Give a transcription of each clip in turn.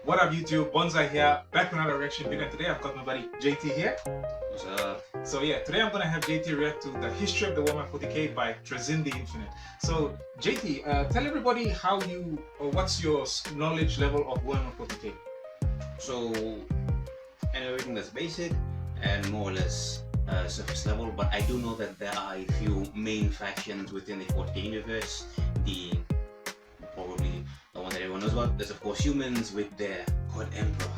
What up YouTube, BonzEye here, back with another reaction video. Today I've got my buddy JT here. What's up? So yeah, today I'm gonna have JT react to The History of the Warhammer 40k by Trazyn the Infinite. So JT, tell everybody how you, or what's your knowledge level of Warhammer 40k? So, I know everything that's basic and more or less surface level, but I do know that there are a few main factions within the 40k universe. Probably the one that everyone knows about. There's of course humans with their god emperor,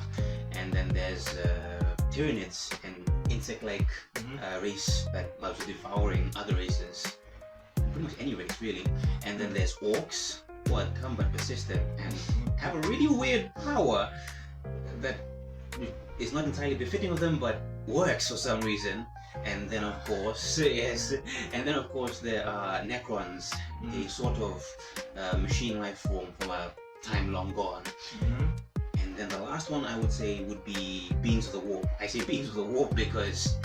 and then there's Tyranids, an insect-like race that loves devouring other races, pretty much any race really. And then there's orcs, who are dumb but persistent and have a really weird power that is not entirely befitting of them, but works for some reason. And then of course, yes, and then of course there are Necrons, a sort of machine life form from a time long gone. And then the last one I would say would be Beings of the Warp. I say Beings of the Warp because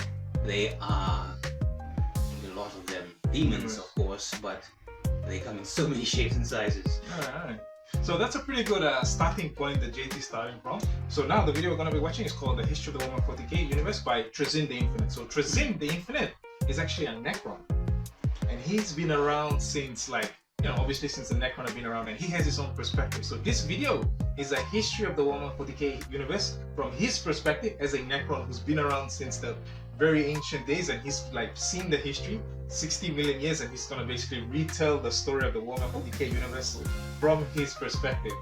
they are, a lot of them, demons of course, but they come in so many shapes and sizes. Alright. So that's a pretty good starting point that JT is starting from. So now the video we're going to be watching is called The History of the Warhammer 40k Universe by Trazyn the Infinite. So Trazyn the Infinite is actually a Necron. And he's been around since obviously since the Necron have been around, and he has his own perspective. So this video is a history of the Warhammer 40k Universe from his perspective as a Necron who's been around since the very ancient days, and he's seen the history 60 million years, and he's gonna basically retell the story of the Warhammer 40k Universe from his perspective.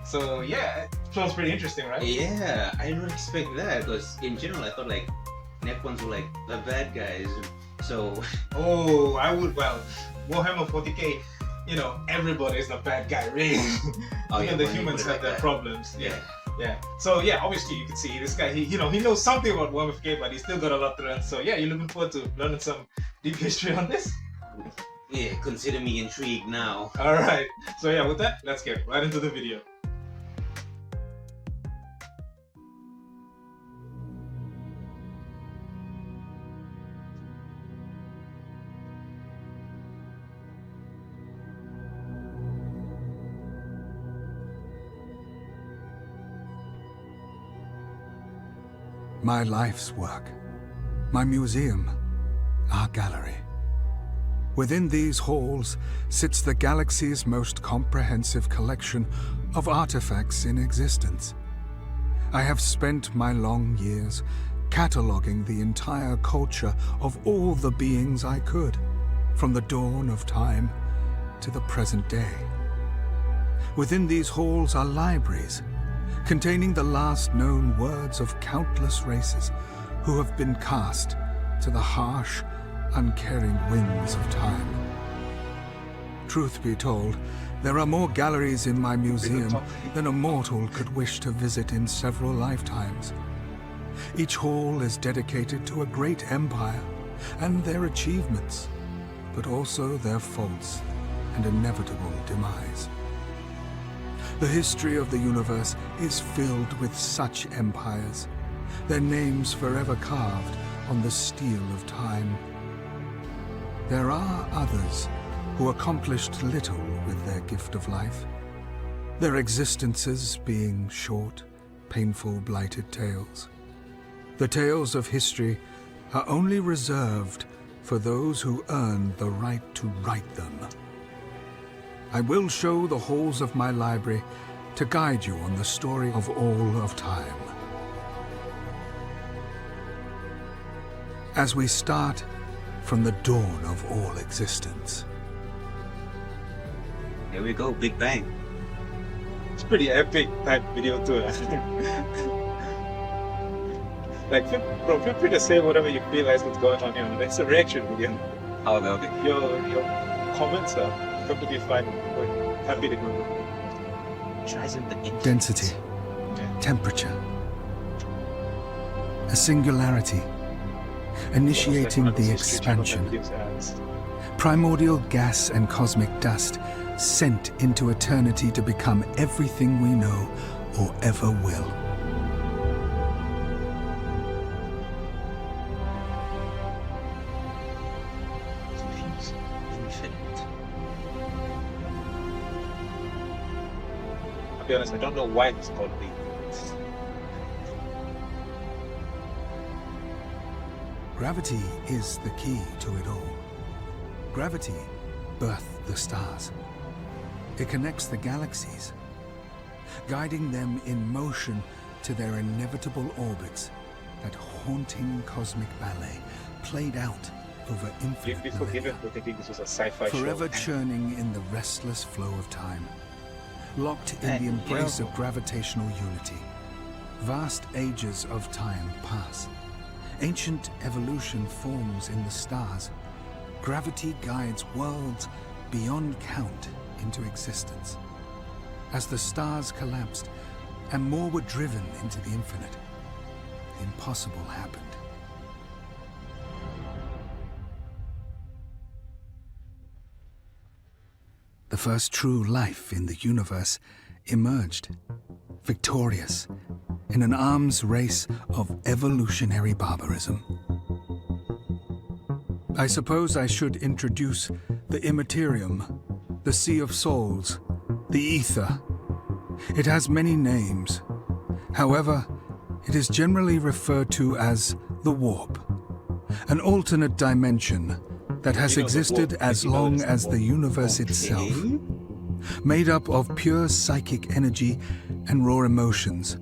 So yeah, it sounds pretty interesting, right? Yeah, I didn't expect that, because in general I thought like Necrons were like the bad guys. So Warhammer 40k, everybody's the bad guy, really. Even the humans have their problems. Yeah. So yeah, obviously you can see this guy. He knows something about Warhammer 40k, but he's still got a lot to learn. So yeah, you're looking forward to learning some deep history on this? Yeah, consider me intrigued now. All right. So yeah, with that, let's get right into the video. My life's work, my museum, our gallery. Within these halls sits the galaxy's most comprehensive collection of artifacts in existence. I have spent my long years cataloging the entire culture of all the beings I could, from the dawn of time to the present day. Within these halls are libraries, containing the last known words of countless races who have been cast to the harsh, uncaring winds of time. Truth be told, there are more galleries in my museum than a mortal could wish to visit in several lifetimes. Each hall is dedicated to a great empire and their achievements, but also their faults and inevitable demise. The history of the universe is filled with such empires, their names forever carved on the steel of time. There are others who accomplished little with their gift of life, their existences being short, painful, blighted tales. The tales of history are only reserved for those who earn the right to write them. I will show the halls of my library to guide you on the story of all of time. As we start from the dawn of all existence. Here we go, Big Bang. It's pretty epic type video too. Feel free to say whatever you feel as what's going on here. It's a reaction video. Oh, no. Your comments are perfectly fine. We're happy to go. Density, temperature, a singularity, initiating the expansion, primordial gas and cosmic dust sent into eternity to become everything we know or ever will. I'll be honest, I don't know why it's called Big. Gravity is the key to it all. Gravity birthed the stars. It connects the galaxies, guiding them in motion to their inevitable orbits. That haunting cosmic ballet played out over You'd be infinite forgiven millennia, for thinking this was a sci-fi forever show. churning in the restless flow of time, locked in the embrace of gravitational unity. Vast ages of time pass. Ancient evolution forms in the stars. Gravity guides worlds beyond count into existence. As the stars collapsed and more were driven into the infinite, the impossible happened. The first true life in the universe emerged, victorious, in an arms race of evolutionary barbarism. I suppose I should introduce the Immaterium, the Sea of Souls, the Ether. It has many names. However, it is generally referred to as the Warp, an alternate dimension that has existed as long as the universe itself, made up of pure psychic energy and raw emotions.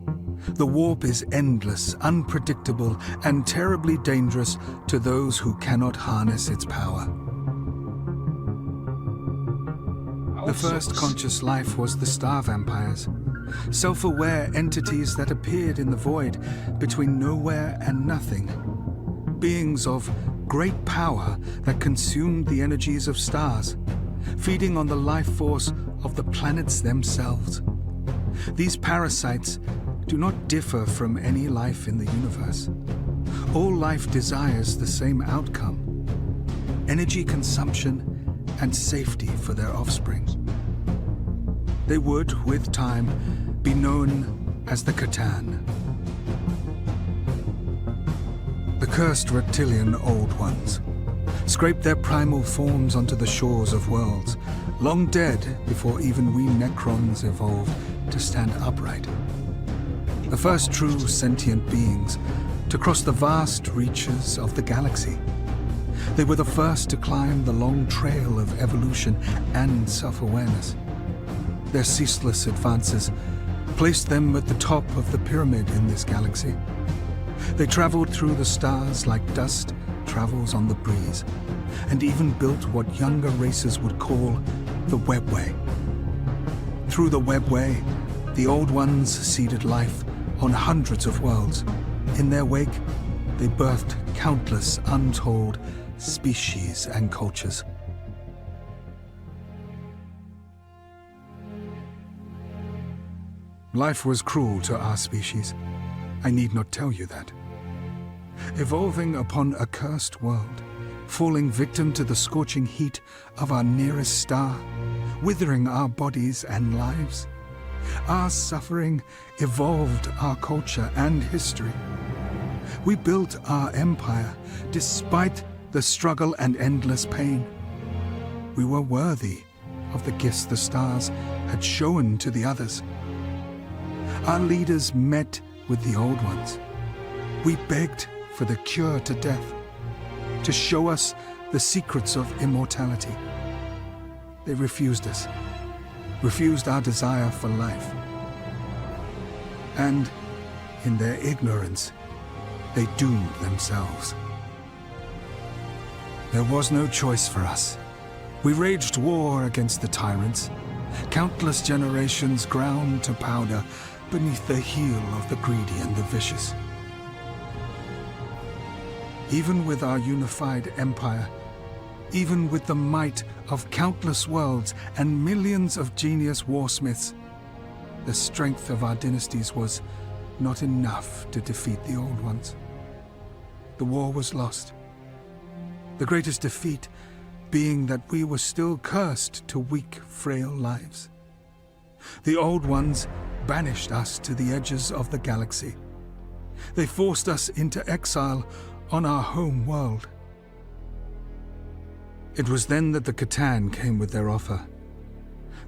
The warp is endless, unpredictable, and terribly dangerous to those who cannot harness its power. The first conscious life was the star vampires, self-aware entities that appeared in the void between nowhere and nothing, beings of great power that consumed the energies of stars, feeding on the life force of the planets themselves. These parasites do not differ from any life in the universe. All life desires the same outcome: energy consumption and safety for their offspring. They would, with time, be known as the Catan. The cursed reptilian Old Ones scraped their primal forms onto the shores of worlds, long dead before even we Necrons evolved to stand upright. The first true sentient beings to cross the vast reaches of the galaxy. They were the first to climb the long trail of evolution and self-awareness. Their ceaseless advances placed them at the top of the pyramid in this galaxy. They traveled through the stars like dust travels on the breeze, and even built what younger races would call the Webway. Through the Webway, the Old Ones seeded life on hundreds of worlds. In their wake, they birthed countless untold species and cultures. Life was cruel to our species. I need not tell you that. Evolving upon a cursed world, falling victim to the scorching heat of our nearest star, withering our bodies and lives. Our suffering evolved our culture and history. We built our empire despite the struggle and endless pain. We were worthy of the gifts the stars had shown to the others. Our leaders met with the Old Ones. We begged for the cure to death, to show us the secrets of immortality. They refused us, refused our desire for life. And, in their ignorance, they doomed themselves. There was no choice for us. We waged war against the tyrants. Countless generations ground to powder beneath the heel of the greedy and the vicious. Even with our unified empire, even with the might of countless worlds and millions of genius warsmiths, the strength of our dynasties was not enough to defeat the Old Ones. The war was lost. The greatest defeat being that we were still cursed to weak, frail lives. The Old Ones banished us to the edges of the galaxy. They forced us into exile on our home world. It was then that the Catan came with their offer.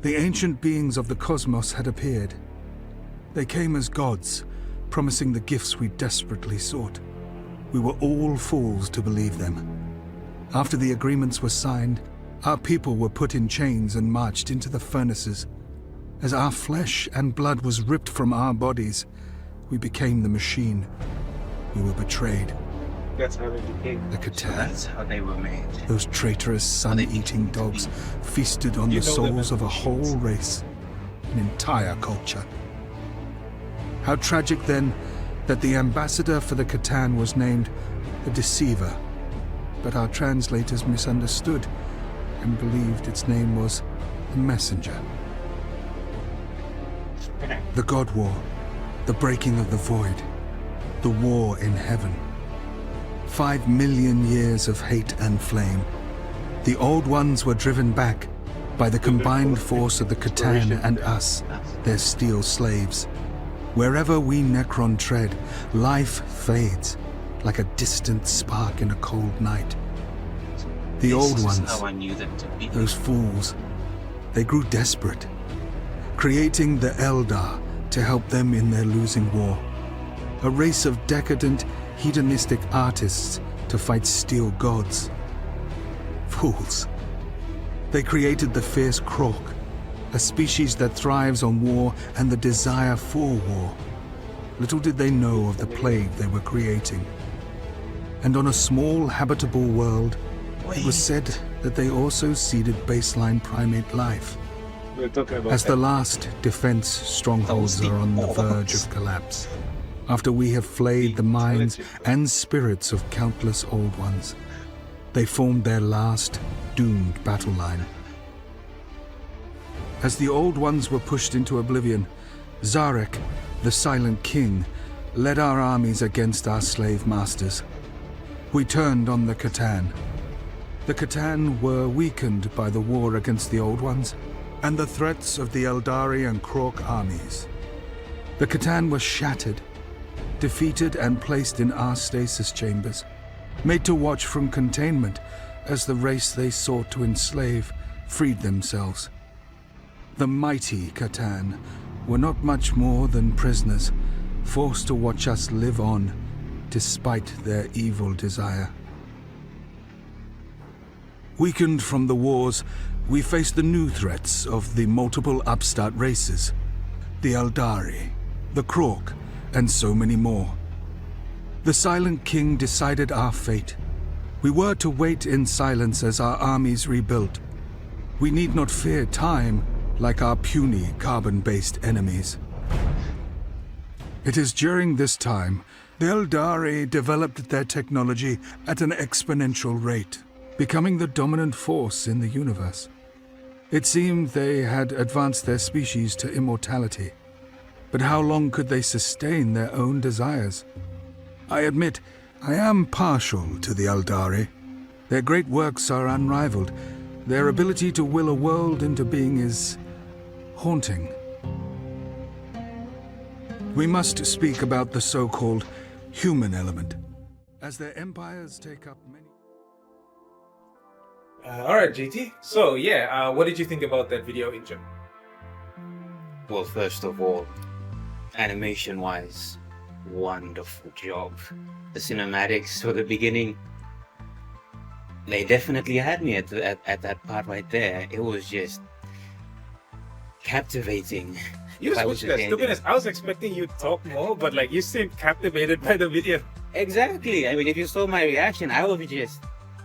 The ancient beings of the cosmos had appeared. They came as gods, promising the gifts we desperately sought. We were all fools to believe them. After the agreements were signed, our people were put in chains and marched into the furnaces. As our flesh and blood was ripped from our bodies, we became the machine. We were betrayed. That's how they became. The Catan, That's how they were made. those traitorous sun-eating dogs, feasted on You the know them souls as of a machines. whole race, an entire culture. How tragic then that the ambassador for the Catan was named the Deceiver, but our translators misunderstood and believed its name was the Messenger. The God War, the breaking of the void, the war in heaven. 5 million years of hate and flame. The Old Ones were driven back by the combined force of the Catan and us, their steel slaves. Wherever we Necron tread, life fades like a distant spark in a cold night. The Old This is Ones, how I knew them to be. those fools, they grew desperate, creating the Eldar to help them in their losing war. A race of decadent, hedonistic artists to fight steel gods. Fools. They created the fierce Krok, a species that thrives on war and the desire for war. Little did they know of the plague they were creating. And on a small habitable world, it was said that they also seeded baseline primate life. We're talking about As the last defense strongholds are on the verge of collapse, after we have flayed the minds and spirits of countless Old Ones, they formed their last doomed battle line. As the Old Ones were pushed into oblivion, Zarek, the Silent King, led our armies against our slave masters. We turned on the Catan. The Catan were weakened by the war against the Old Ones and the threats of the Eldari and Krok armies. The Catan were shattered, defeated and placed in our stasis chambers, made to watch from containment as the race they sought to enslave freed themselves. The mighty Catan were not much more than prisoners, forced to watch us live on despite their evil desire. Weakened from the wars, we faced the new threats of the multiple upstart races, the Eldari, the Krok, and so many more. The Silent King decided our fate. We were to wait in silence as our armies rebuilt. We need not fear time like our puny carbon-based enemies. It is during this time the Eldari developed their technology at an exponential rate, becoming the dominant force in the universe. It seemed they had advanced their species to immortality, but how long could they sustain their own desires? I admit, I am partial to the Eldari. Their great works are unrivaled. Their ability to will a world into being is haunting. We must speak about the so-called human element, as their empires take up many... all right, JT. So yeah, what did you think about that video intro? Well, first of all, animation-wise, wonderful job. The cinematics for the beginning, they definitely had me at that part right there. It was just captivating. You If I switched was that. at To the be end. honest, I was expecting you to talk more, but like you seemed captivated by the video. Exactly. I mean, if you saw my reaction, I was just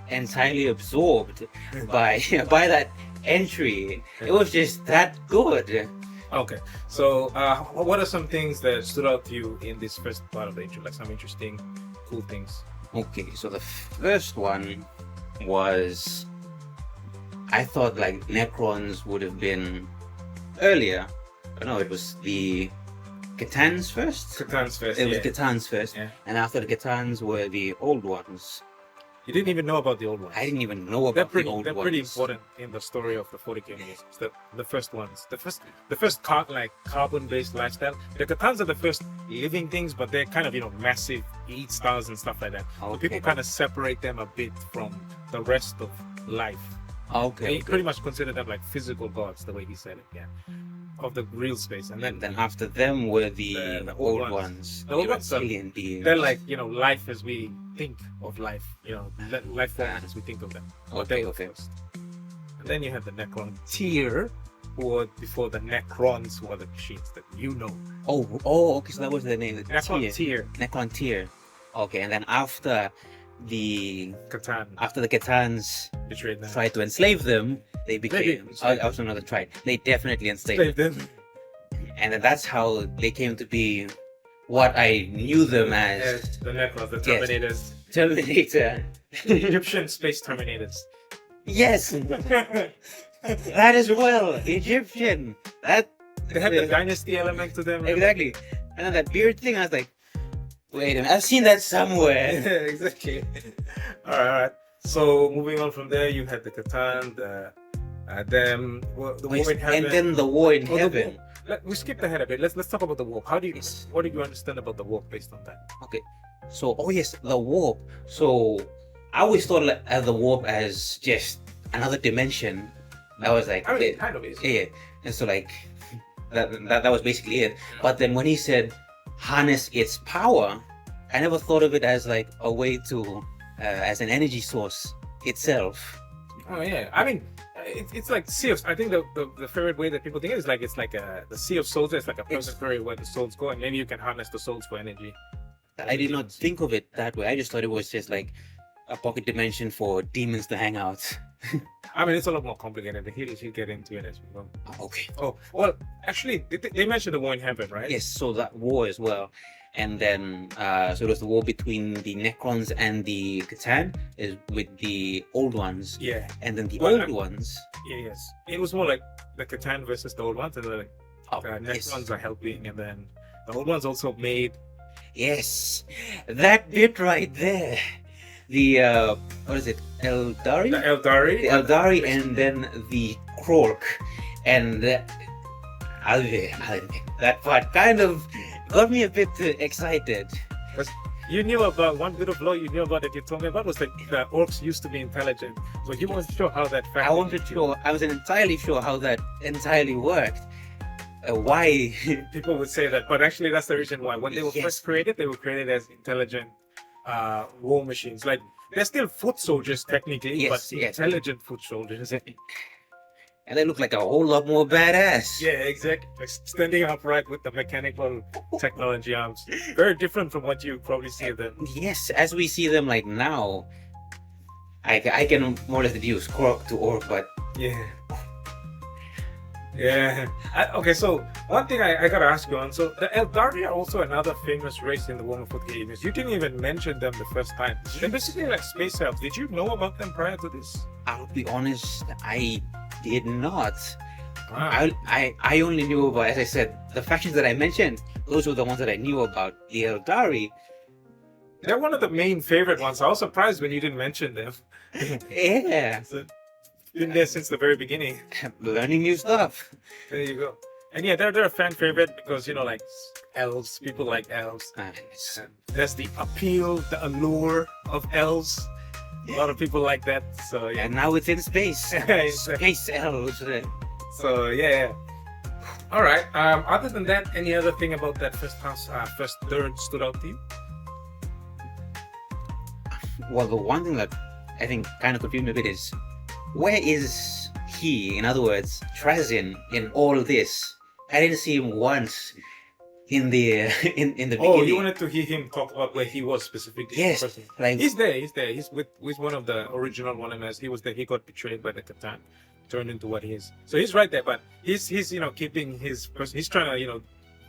entirely absorbed by that entry. It was just that good. Okay, so what are some things that stood out to you in this first part of the intro? Like some interesting, cool things. Okay, so the first one was, I thought like Necrons would have been earlier. No, it was the Catans first. Catan's first. It was Yeah. Catans first, Yeah. and after the Catans were the Old Ones. You didn't even know about the old ones. I didn't even know They're about pretty. the Old They're Ones. pretty important in the story of the 40k movies. The first ones. The first carbon-based lifestyle. The Catans are the first living things, but they're kind of massive elite stars and stuff like that. So Okay. people kind of separate them a bit from the rest of life. Okay. They pretty much consider them like physical gods, the way he said it. Yeah. of the real space, and then after them were the old old ones. ones. The old They were ones are- alien beings. they're like, you know, life as we think of life, you know, life forms as we think of them. But they were Okay. first. And then you have the Necron tier, who were before the Necrons, who are the machines that you know. Okay, so that was the name. The Necron tier, Necron tier. Okay, and then after the Catan, Catans betrayed them. tried to enslave them, they became enslaved also another tribe. They definitely enslaved Enslaved them. them. And then that's how they came to be what I knew them as As the Necrons, the Yes. Terminators, Terminator. Egyptian space Terminators. Yes, that as well. Egyptian. That They had the dynasty element to them. remember? exactly. And then that beard thing, I was like, wait a minute, I've seen that somewhere. Yeah, exactly. All right. So moving on from there, you had the Catan, the War in Heaven. And then the war in Oh, the heaven. war. We skipped ahead a bit. Let's talk about the warp. Yes. What did you understand about the warp based on that? Okay. So, oh yes, the warp. So, I always thought of the warp as just another dimension. I was like, I mean, yeah, it kind of is. yeah. And so like, that was basically it. But then when he said harness its power, I never thought of it as like a way to, as an energy source itself. Oh yeah. I mean, it's like Sea of. I think the favorite way that people think it's like the Sea of Souls. It's like a perfect area where the souls go, and maybe you can harness the souls for energy. I did not think of it that way. I just thought it was just like a pocket dimension for demons to hang out. I mean, it's a lot more complicated. He'll get into it as we go. Okay. Oh well, actually, they mentioned the War in Heaven, right? Yes, so that war as well. And then, so it was the war between the Necrons and the Catan, is with the old ones. Yeah. And then the Well, old ones. Yeah, yes. It was more like the Catan versus the old ones, and the Yes. Necrons are helping, and then the old ones also made. Yes, that bit right there. The what is it? Eldari? The Eldari. The Eldari and then the Krork. And I'll admit, that part kind of got me a bit excited. You knew about one bit of law you knew about that you told me about was that the orcs used to be intelligent, so you weren't sure how that I wasn't entirely sure how that entirely worked. Why? People would say that, but actually that's the reason why. When they were Yes. first created, they were created as intelligent war machines. Like they're still foot soldiers technically, Yes, but yes. intelligent foot soldiers. And they look like a whole lot more badass. Yeah, exactly. Like standing upright with the mechanical technology arms. Very different from what you probably see them. Yes, as we see them like now, I can more or less deduce Krork to Orc, but Yeah. Yeah. Okay, so one thing I gotta ask you on. So the Eldari are also another famous race in the Warhammer 40K universe. You didn't even mention them the first time. They're basically like space elves. Did you know about them prior to this? I'll be honest, I did not. Wow. I only knew about, as I said, the factions that I mentioned. Those were the ones that I knew about. The Eldari, They're one of the main favorite ones. I was surprised when you didn't mention them. yeah, So, been there since the very beginning. learning new stuff. There you go. And yeah, they're a fan favorite because, you know, like elves, people like elves. Nice. And there's the appeal, the allure of elves. A lot of people like that. So yeah. And now it's in space. Exactly. Space elves. So yeah. All right. Other than that, any other thing about that first third stood out to you? Well, the one thing that I think kind of confused me a bit is, where is he? In other words, Trazyn in all this. I didn't see him once in the in the beginning. Oh, you wanted to hear him talk about where he was specifically? Yes, like He's there. He's with one of the original Warhammers. He was there. He got betrayed by the Catan, turned into what he is. So he's right there. But he's keeping his he's trying to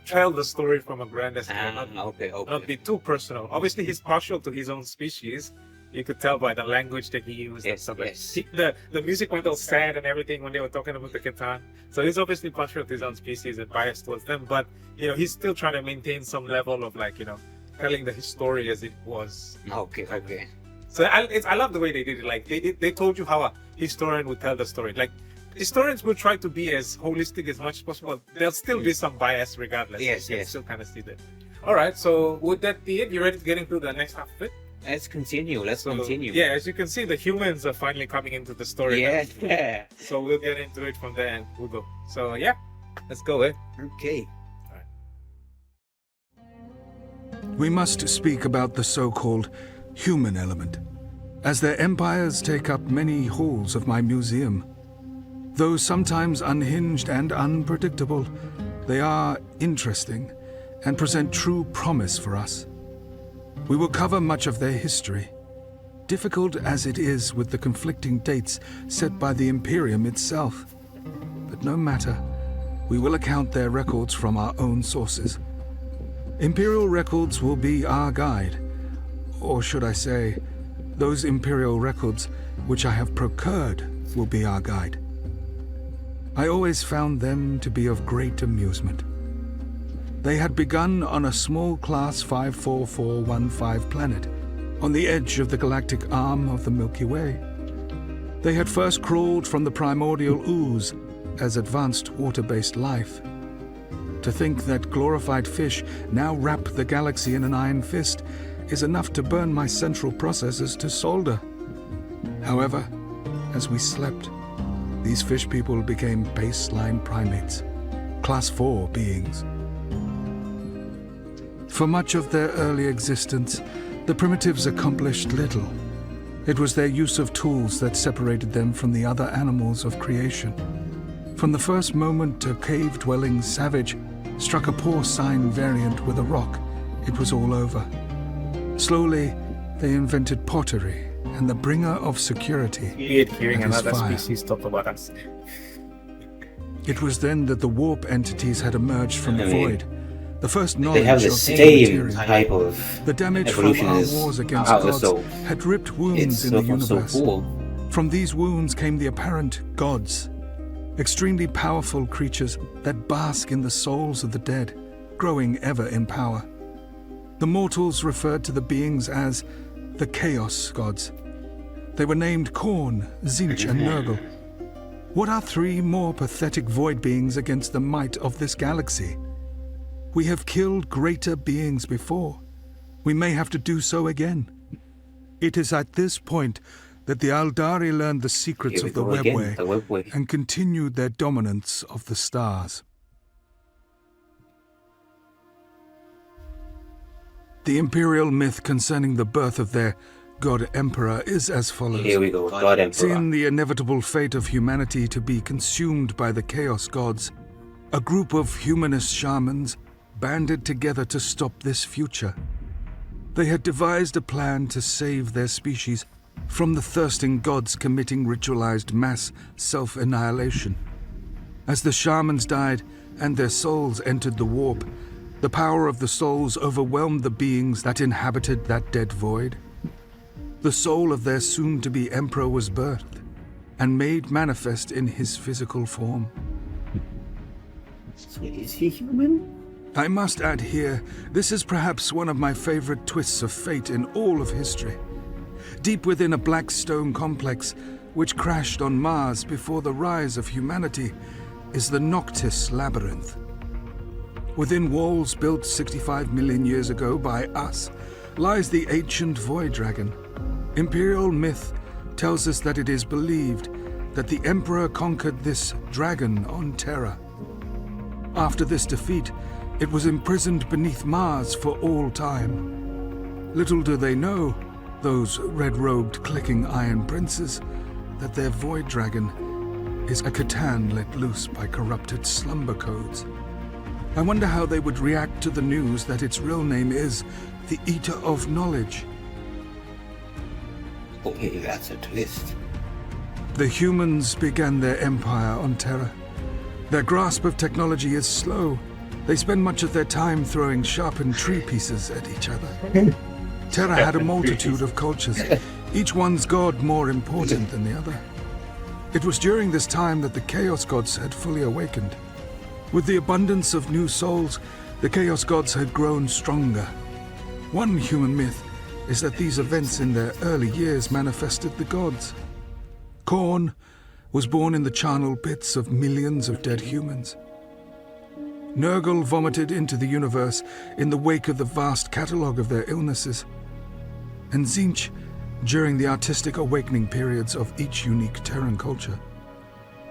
tell the story from a grander scale, okay. not be too personal. Obviously, he's partial to his own species. You could tell by the language that he used. Yes, and stuff. yes. The music went all sad and everything when they were talking about the Catan. So he's obviously partial to his own species and biased towards them. But he's still trying to maintain some level of telling the story as it was. Okay. So I love the way they did it. Like they told you how a historian would tell the story. Like historians will try to be as holistic as much as possible. There'll still be some bias regardless. Yes, You can yes. still kind of see that. All right. So would that be it? You ready to get into the next half of it? Let's continue. Let's continue. Yeah, as you can see, the humans are finally coming into the story. Yeah. now. So we'll get into it from there and we'll go. So yeah, Let's go, eh? Okay. We must speak about the so-called human element, as their empires take up many halls of my museum. Though sometimes unhinged and unpredictable, they are interesting and present true promise for us. We will cover much of their history, difficult as it is with the conflicting dates set by the Imperium itself. But no matter, we will account their records from our own sources. Imperial records will be our guide, or should I say, those Imperial records which I have procured will be our guide. I always found them to be of great amusement. They had begun on a small class 54415 planet, on the edge of the galactic arm of the Milky Way. They had first crawled from the primordial ooze as advanced water-based life. To think that glorified fish now wrap the galaxy in an iron fist is enough to burn my central processors to solder. However, as we slept, these fish people became baseline primates, Class 4 beings. For much of their early existence, the primitives accomplished little. It was their use of tools that separated them from the other animals of creation. From the first moment a cave-dwelling savage struck a porcine variant with a rock, it was all over. Slowly, they invented pottery and the bringer of security. Weird hearing that is another fire. species talk about us. It was then that the warp entities had emerged from the I mean, void. The first knowledge They have the of same material. type of The damage from evolution our as wars against ours, gods so had ripped wounds it's in the so universe. cool. From these wounds came the apparent gods, extremely powerful creatures that bask in the souls of the dead, growing ever in power. The mortals referred to the beings as the Chaos Gods. They were named Khorne, Tzinch, and Nurgle. What are three more pathetic void beings against the might of this galaxy? We have killed greater beings before. We may have to do so again. It is at this point that the Aldari learned the secrets Here we of the go again, webway the webway. and continued their dominance of the stars. The Imperial myth concerning the birth of their God Emperor is as follows. Here we go, God Emperor. Seeing the inevitable fate of humanity to be consumed by the Chaos Gods, a group of humanist shamans banded together to stop this future. They had devised a plan to save their species from the thirsting gods committing ritualized mass self-annihilation. As the shamans died and their souls entered the warp, the power of the souls overwhelmed the beings that inhabited that dead void. The soul of their soon-to-be emperor was birthed and made manifest in his physical form. So is he human? I must add here, this is perhaps one of my favorite twists of fate in all of history. Deep within a black stone complex, which crashed on Mars before the rise of humanity, is the Noctis Labyrinth. Within walls built 65 million years ago by us, lies the ancient Void Dragon. Imperial myth tells us that it is believed that the Emperor conquered this dragon on Terra. After this defeat, it was imprisoned beneath Mars for all time. Little do they know, those red-robed clicking iron princes, that their void dragon is a Catan let loose by corrupted slumber codes. I wonder how they would react to the news that its real name is the Eater of Knowledge. Okay, that's a twist. The humans began their empire on Terra. Their grasp of technology is slow. They spend much of their time throwing sharpened tree pieces at each other. Terra had a multitude of cultures, each one's god more important than the other. It was during this time that the Chaos Gods had fully awakened. With the abundance of new souls, the Chaos Gods had grown stronger. One human myth is that these events in their early years manifested the gods. Khorne was born in the charnel pits of millions of dead humans. Nurgle vomited into the universe in the wake of the vast catalogue of their illnesses. And Tzinch during the artistic awakening periods of each unique Terran culture.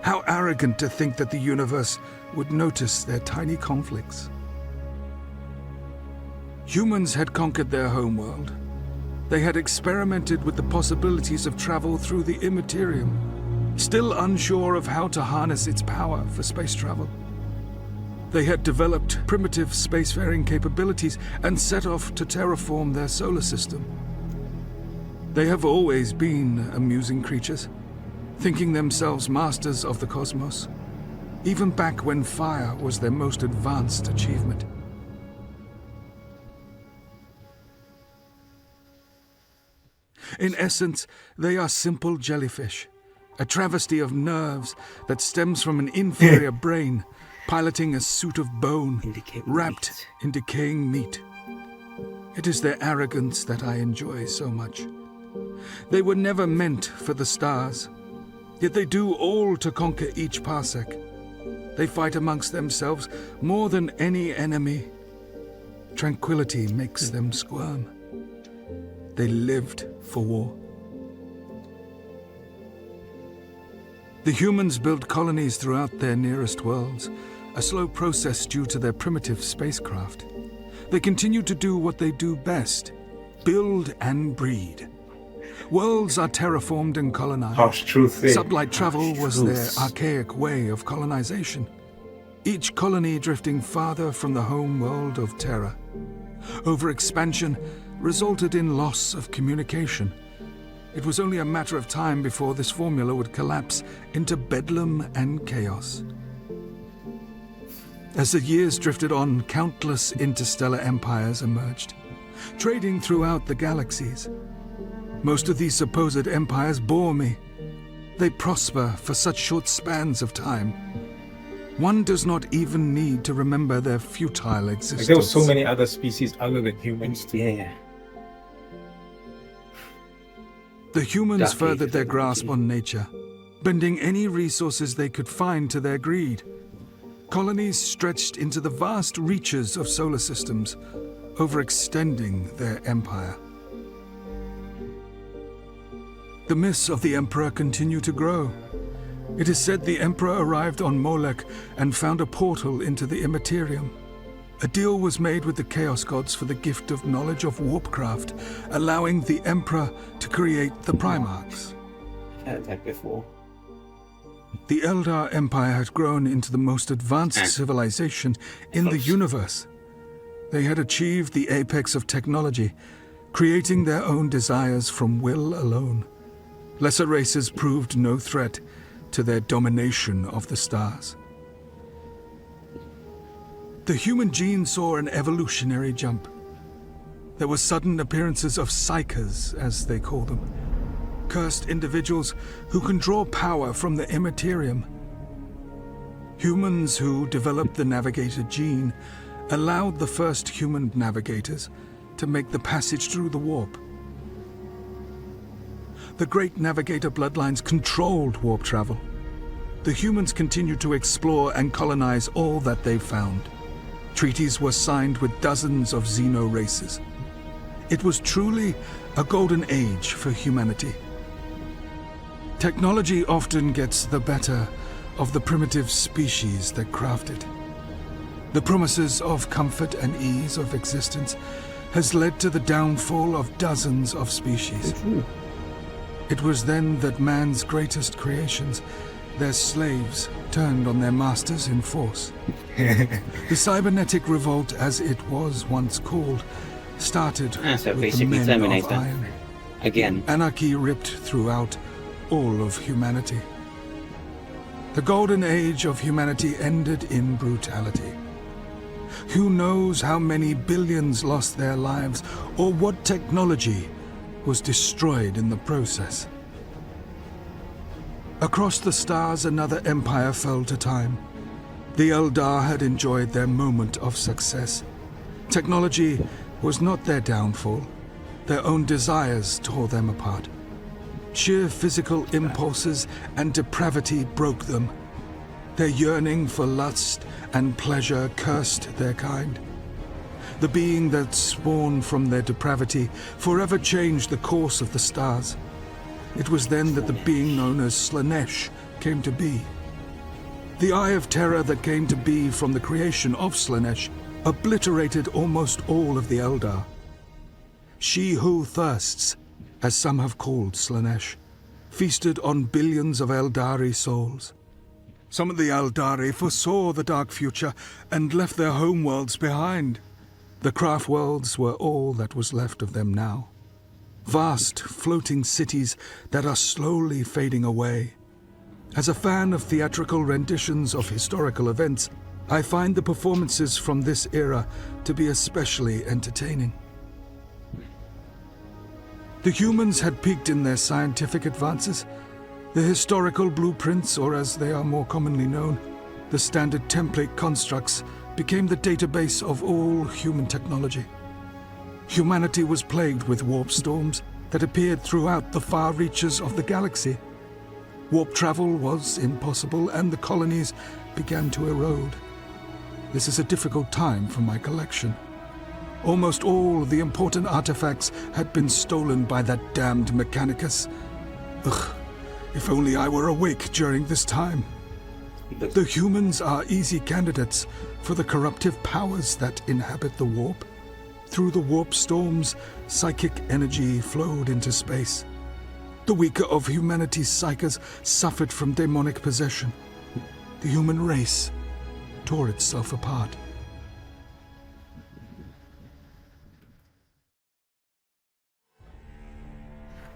How arrogant to think that the universe would notice their tiny conflicts. Humans had conquered their homeworld. They had experimented with the possibilities of travel through the Immaterium, still unsure of how to harness its power for space travel. They had developed primitive spacefaring capabilities and set off to terraform their solar system. They have always been amusing creatures, thinking themselves masters of the cosmos, even back when fire was their most advanced achievement. In essence, they are simple jellyfish, a travesty of nerves that stems from an inferior brain, piloting a suit of bone, wrapped in decaying meat. It is their arrogance that I enjoy so much. They were never meant for the stars, yet they do all to conquer each parsec. They fight amongst themselves more than any enemy. Tranquility makes them squirm. They lived for war. The humans built colonies throughout their nearest worlds, a slow process due to their primitive spacecraft. They continue to do what they do best, build and breed. Worlds are terraformed and colonized. Harsh truth. Sublight travel was their archaic way of colonization, each colony drifting farther from the home world of Terra. Overexpansion resulted in loss of communication. It was only a matter of time before this formula would collapse into bedlam and chaos. As the years drifted on, countless interstellar empires emerged, trading throughout the galaxies. Most of these supposed empires bore me. They prosper for such short spans of time. One does not even need to remember their futile existence. Like there were so many other species other than humans too. Yeah. The humans Dark furthered Ages their of grasp the on nature, bending any resources they could find to their greed. Colonies stretched into the vast reaches of solar systems, overextending their empire. The myths of the Emperor continue to grow. It is said the Emperor arrived on Molech and found a portal into the Immaterium. A deal was made with the Chaos Gods for the gift of knowledge of warpcraft, allowing the Emperor to create the Primarchs. I've heard that before. The Eldar Empire had grown into the most advanced civilization in the universe. They had achieved the apex of technology, creating their own desires from will alone. Lesser races proved no threat to their domination of the stars. The human gene saw an evolutionary jump. There were sudden appearances of psychers, as they call them, cursed individuals who can draw power from the Immaterium. Humans who developed the navigator gene allowed the first human navigators to make the passage through the warp. The great navigator bloodlines controlled warp travel. The humans continued to explore and colonize all that they found. Treaties were signed with dozens of Xeno races. It was truly a golden age for humanity. Technology often gets the better of the primitive species that craft it. The promises of comfort and ease of existence has led to the downfall of dozens of species. It was then that man's greatest creations, their slaves, turned on their masters in force. The cybernetic revolt, as it was once called, started So with the basically men of Terminator. iron. Again. Anarchy ripped throughout all of humanity. The golden age of humanity ended in brutality. Who knows how many billions lost their lives, or what technology was destroyed in the process. Across the stars, another empire fell to time. The Eldar had enjoyed their moment of success. Technology was not their downfall. Their own desires tore them apart. Sheer physical impulses and depravity broke them. Their yearning for lust and pleasure cursed their kind. The being that spawned from their depravity forever changed the course of the stars. It was then that the being known as Slanesh came to be. The Eye of Terror that came to be from the creation of Slaanesh obliterated almost all of the Eldar. She who thirsts, as some have called Slaanesh, feasted on billions of Eldari souls. Some of the Eldari foresaw the dark future and left their homeworlds behind. The craft worlds were all that was left of them now. Vast, floating cities that are slowly fading away. As a fan of theatrical renditions of historical events, I find the performances from this era to be especially entertaining. The humans had peaked in their scientific advances. The historical blueprints, or as they are more commonly known, the standard template constructs, became the database of all human technology. Humanity was plagued with warp storms that appeared throughout the far reaches of the galaxy. Warp travel was impossible, and the colonies began to erode. This is a difficult time for my collection. Almost all the important artifacts had been stolen by that damned Mechanicus. Ugh, if only I were awake during this time. The humans are easy candidates for the corruptive powers that inhabit the warp. Through the warp storms, psychic energy flowed into space. The weaker of humanity's psychers suffered from demonic possession. The human race tore itself apart.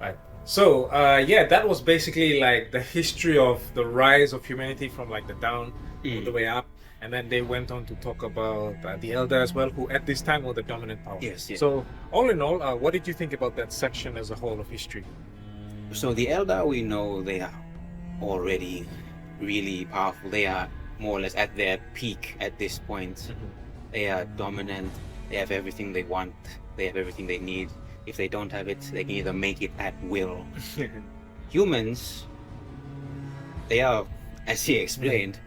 Right. So, yeah, that was basically like the history of the rise of humanity from like the down all the way up. And then they went on to talk about the Eldar as well, who at this time were the dominant power. Yes, yes. So, all in all, what did you think about that section as a whole of history? So the Eldar, we know they are already really powerful. They are more or less at their peak at this point. They are dominant. They have everything they want. They have everything they need. If they don't have it, they can either make it at will. Humans, they are, as he explained,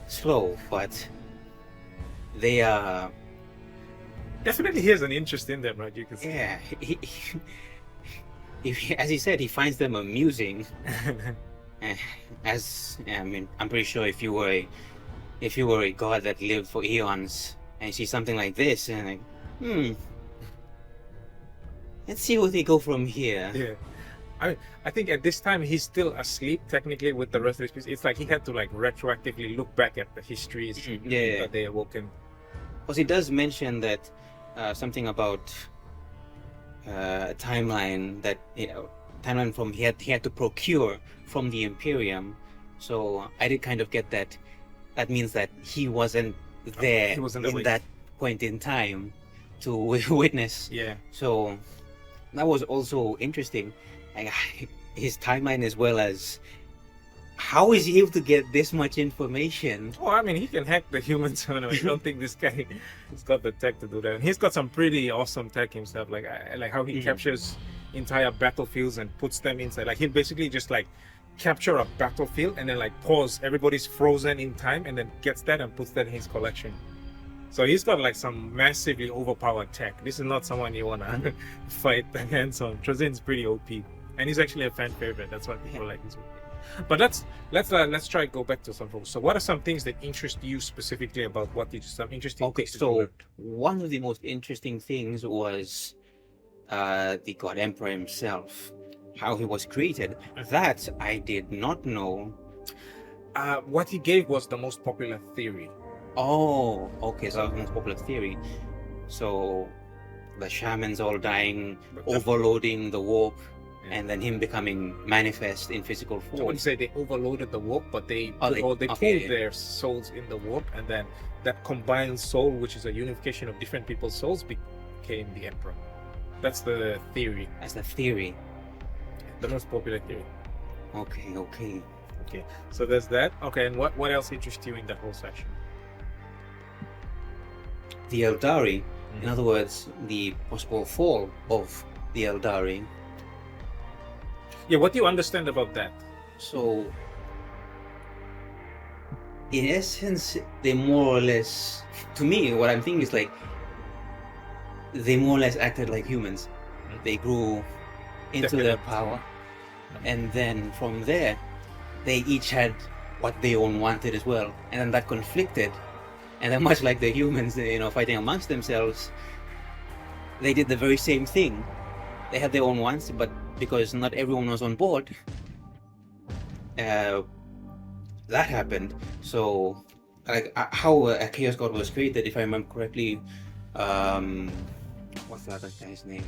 slow, but they are... Definitely he has an interest in them, right? You can see. Yeah, as he said, he finds them amusing. I'm pretty sure if you were a god that lived for eons and you see something like this, and like, let's see where they go from here. Yeah, I think at this time he's still asleep technically with the rest of his piece. It's like he had to like retroactively look back at the histories that they awoken. Because he does mention that something about a timeline that timeline from he had to procure from the Imperium. So I did kind of get that. That means that he wasn't there in that point in time to witness. Yeah. So that was also interesting. Like, his timeline, as well as how is he able to get this much information? Oh, I mean, he can hack the humans. I don't think this guy has got the tech to do that. And he's got some pretty awesome tech himself. Like how he captures entire battlefields and puts them inside. Like he'll basically just like capture a battlefield and then like pause. Everybody's frozen in time, and then gets that and puts that in his collection. So he's got like some massively overpowered tech. This is not someone you wanna fight hands on. Trazyn's pretty OP, and he's actually a fan favorite. That's why people like his. But let's try to go back to some folks. So what are some things that interest you specifically about what did some interesting things that you learned? One of the most interesting things was the God Emperor himself, how he was created. That I did not know. What he gave was the most popular theory. Oh, okay, so the most popular theory. So the shamans all dying, overloading the warp. And then him becoming manifest in physical form. I wouldn't say they overloaded the warp, but they pulled their souls in the warp, and then that combined soul, which is a unification of different people's souls, became the Emperor. That's the theory. That's the theory. The most popular theory. Okay. So there's that. Okay, and what else interests you in that whole section? The Eldari, in other words, the possible fall of the Eldari. Yeah, what do you understand about that? So, in essence, they more or less, to me, what I'm thinking is like, they more or less acted like humans. They grew into their power. And then from there, they each had what they own wanted as well, and then that conflicted. And then much like the humans, fighting amongst themselves, they did the very same thing. They had their own wants, but because not everyone was on board, that happened. So, like how a Chaos God was created, if I remember correctly, what's the other guy's name?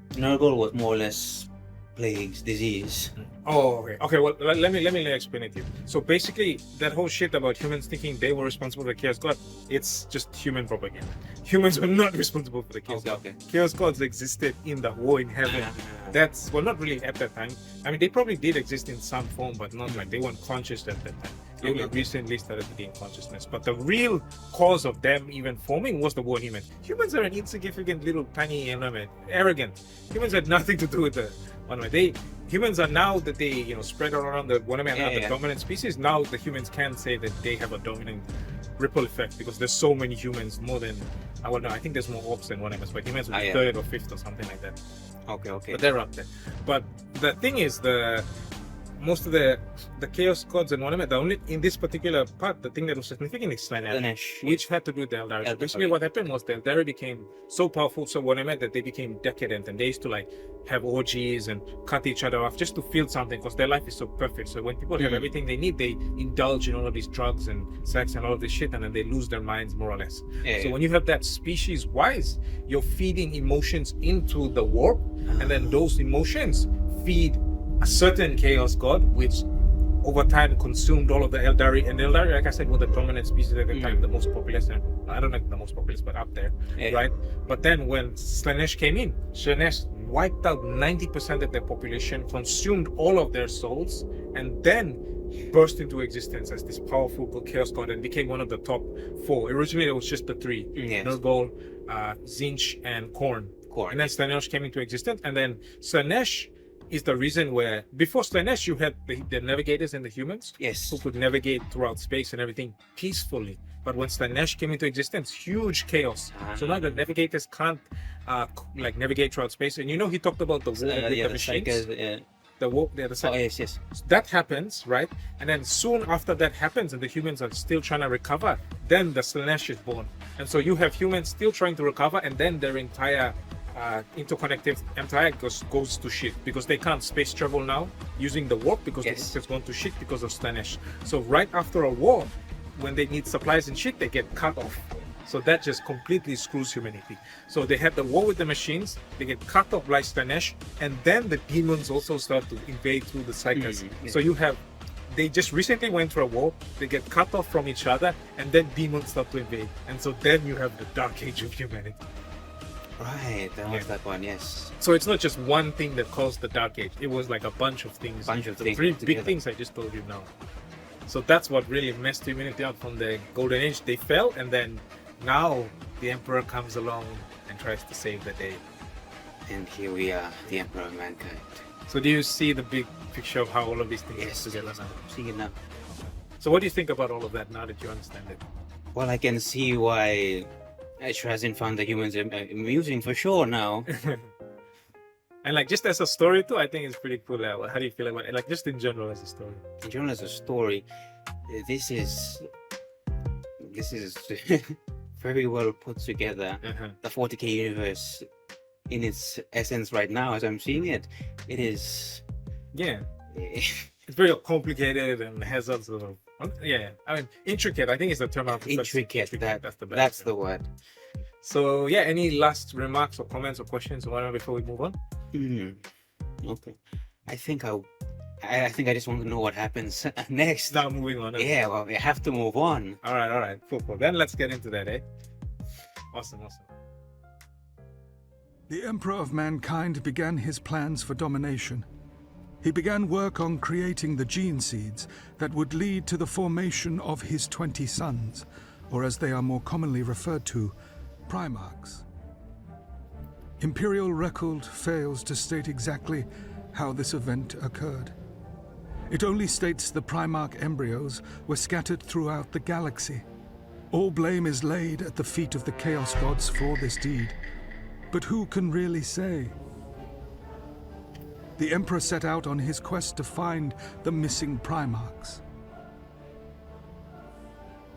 Nurgle was more or less plagues, disease. Oh, okay. Well, let me explain it to you. So basically, that whole shit about humans thinking they were responsible for the Chaos God, it's just human propaganda. Humans were not responsible for the Chaos God. Okay. Chaos Gods existed in the war in heaven. That's well, not really at that time. I mean, they probably did exist in some form, but not like they weren't conscious at that time. They only recently started to gain consciousness. But the real cause of them even forming was the war humans. Humans are an insignificant little tiny element, arrogant. Humans had nothing to do with the humans are now that they spread around the the dominant species. Now the humans can say that they have a dominant ripple effect because there's so many humans, more than I think there's more orcs than Warhammers, but humans will be third or fifth or something like that. Okay. But they're up there. But the thing is, most of the Chaos Gods and Warhammer, the only in this particular part, the thing that was significant is Slanesh, which had to do with the Eldari. So basically, what happened was the Eldari became so powerful, so Warhammer, that they became decadent, and they used to like have orgies and cut each other off just to feel something because their life is so perfect. So when people have everything they need, they indulge in all of these drugs and sex and all of this shit, and then they lose their minds more or less. So when you have that species-wise, you're feeding emotions into the warp, and then those emotions feed a certain Chaos God, which over time consumed all of the Eldari. And the Eldari, like I said, were the dominant species at the time, the most populous. And I don't know the most populous, but up there, right? But then when Slanesh came in, Slanesh wiped out 90% of their population, consumed all of their souls, and then burst into existence as this powerful Chaos God and became one of the top 4. Originally, it was just the 3: Nurgle, Tzinch, and Khorne. And then Slanesh came into existence, and then Slanesh is the reason where before Slanesh you had the navigators and the humans who could navigate throughout space and everything peacefully. But when Slanesh came into existence, huge chaos. So now the navigators can't navigate throughout space. And he talked about the war with the machines. The war, yes. That happens, right? And then soon after that happens and the humans are still trying to recover, then the Slanesh is born. And so you have humans still trying to recover, and then their entire interconnected empire goes to shit because they can't space travel now using the warp because the warp has gone to shit because of Slanesh. So right after a war, when they need supplies and shit, they get cut off. So that just completely screws humanity. So they have the war with the machines, they get cut off by Slanesh, and then the demons also start to invade through the cycles. So they just recently went through a war, they get cut off from each other, and then demons start to invade. And so then you have the Dark Age of humanity. Right, that was that one, yes. So it's not just one thing that caused the Dark Age. It was like a bunch of things. The 3 big things I just told you now. So that's what really messed humanity up from the Golden Age. They fell, and then now the Emperor comes along and tries to save the day. And here we are, the Emperor of mankind. So do you see the big picture of how all of these things are together now? See it now. So what do you think about all of that now that you understand it? Well, I can see why Trazyn found the humans amusing for sure now. And just as a story too, I think it's pretty cool. How do you feel about it? Just in general as a story. In general as a story, this is very well put together. The 40k universe in its essence right now, as I'm seeing it, it is... It's very complicated and has lots of... I mean, intricate, I think is the term. Intricate, that's the word. So any last remarks or comments or questions or whatever before we move on? Okay. I think I just want to know what happens next. Now moving on. Yeah, well, we have to move on. All right. Cool. Then let's get into that, Awesome. The Emperor of Mankind began his plans for domination. He began work on creating the gene seeds that would lead to the formation of his 20 sons, or as they are more commonly referred to, Primarchs. Imperial record fails to state exactly how this event occurred. It only states the Primarch embryos were scattered throughout the galaxy. All blame is laid at the feet of the Chaos Gods for this deed. But who can really say? The Emperor set out on his quest to find the missing Primarchs.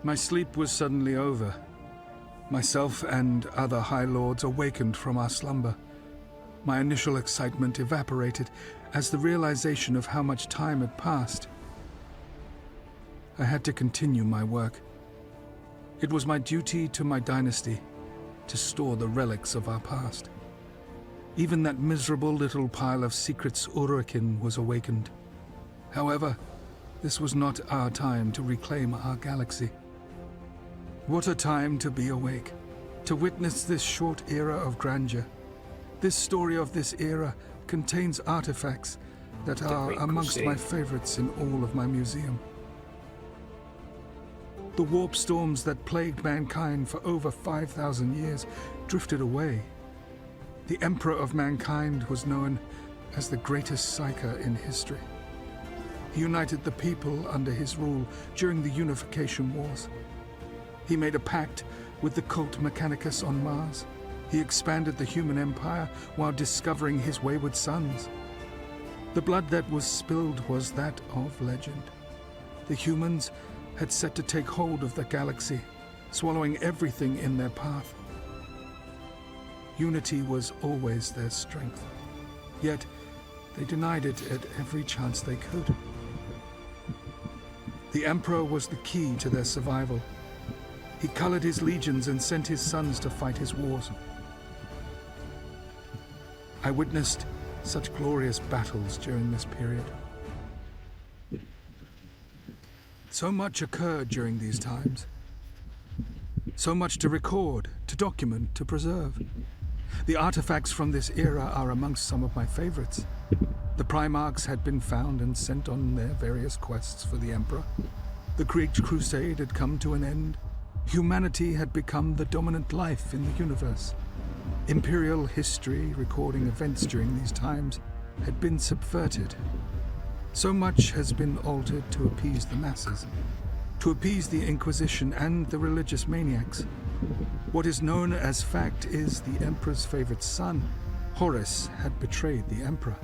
My sleep was suddenly over. Myself and other High Lords awakened from our slumber. My initial excitement evaporated as the realization of how much time had passed. I had to continue my work. It was my duty to my dynasty to store the relics of our past. Even that miserable little pile of secrets Urakin was awakened. However, this was not our time to reclaim our galaxy. What a time to be awake, to witness this short era of grandeur. This story of this era contains artifacts that are amongst my favorites in all of my museum. The warp storms that plagued mankind for over 5,000 years drifted away. The Emperor of Mankind was known as the greatest psyker in history. He united the people under his rule during the Unification Wars. He made a pact with the cult Mechanicus on Mars. He expanded the human empire while discovering his wayward sons. The blood that was spilled was that of legend. The humans had set to take hold of the galaxy, swallowing everything in their path. Unity was always their strength, yet they denied it at every chance they could. The Emperor was the key to their survival. He colored his legions and sent his sons to fight his wars. I witnessed such glorious battles during this period. So much occurred during these times. So much to record, to document, to preserve. The artifacts from this era are amongst some of my favorites. The Primarchs had been found and sent on their various quests for the Emperor. The Great Crusade had come to an end. Humanity had become the dominant life in the universe. Imperial history recording events during these times had been subverted. So much has been altered to appease the masses, to appease the Inquisition and the religious maniacs. What is known as fact is the Emperor's favorite son, Horus, had betrayed the Emperor.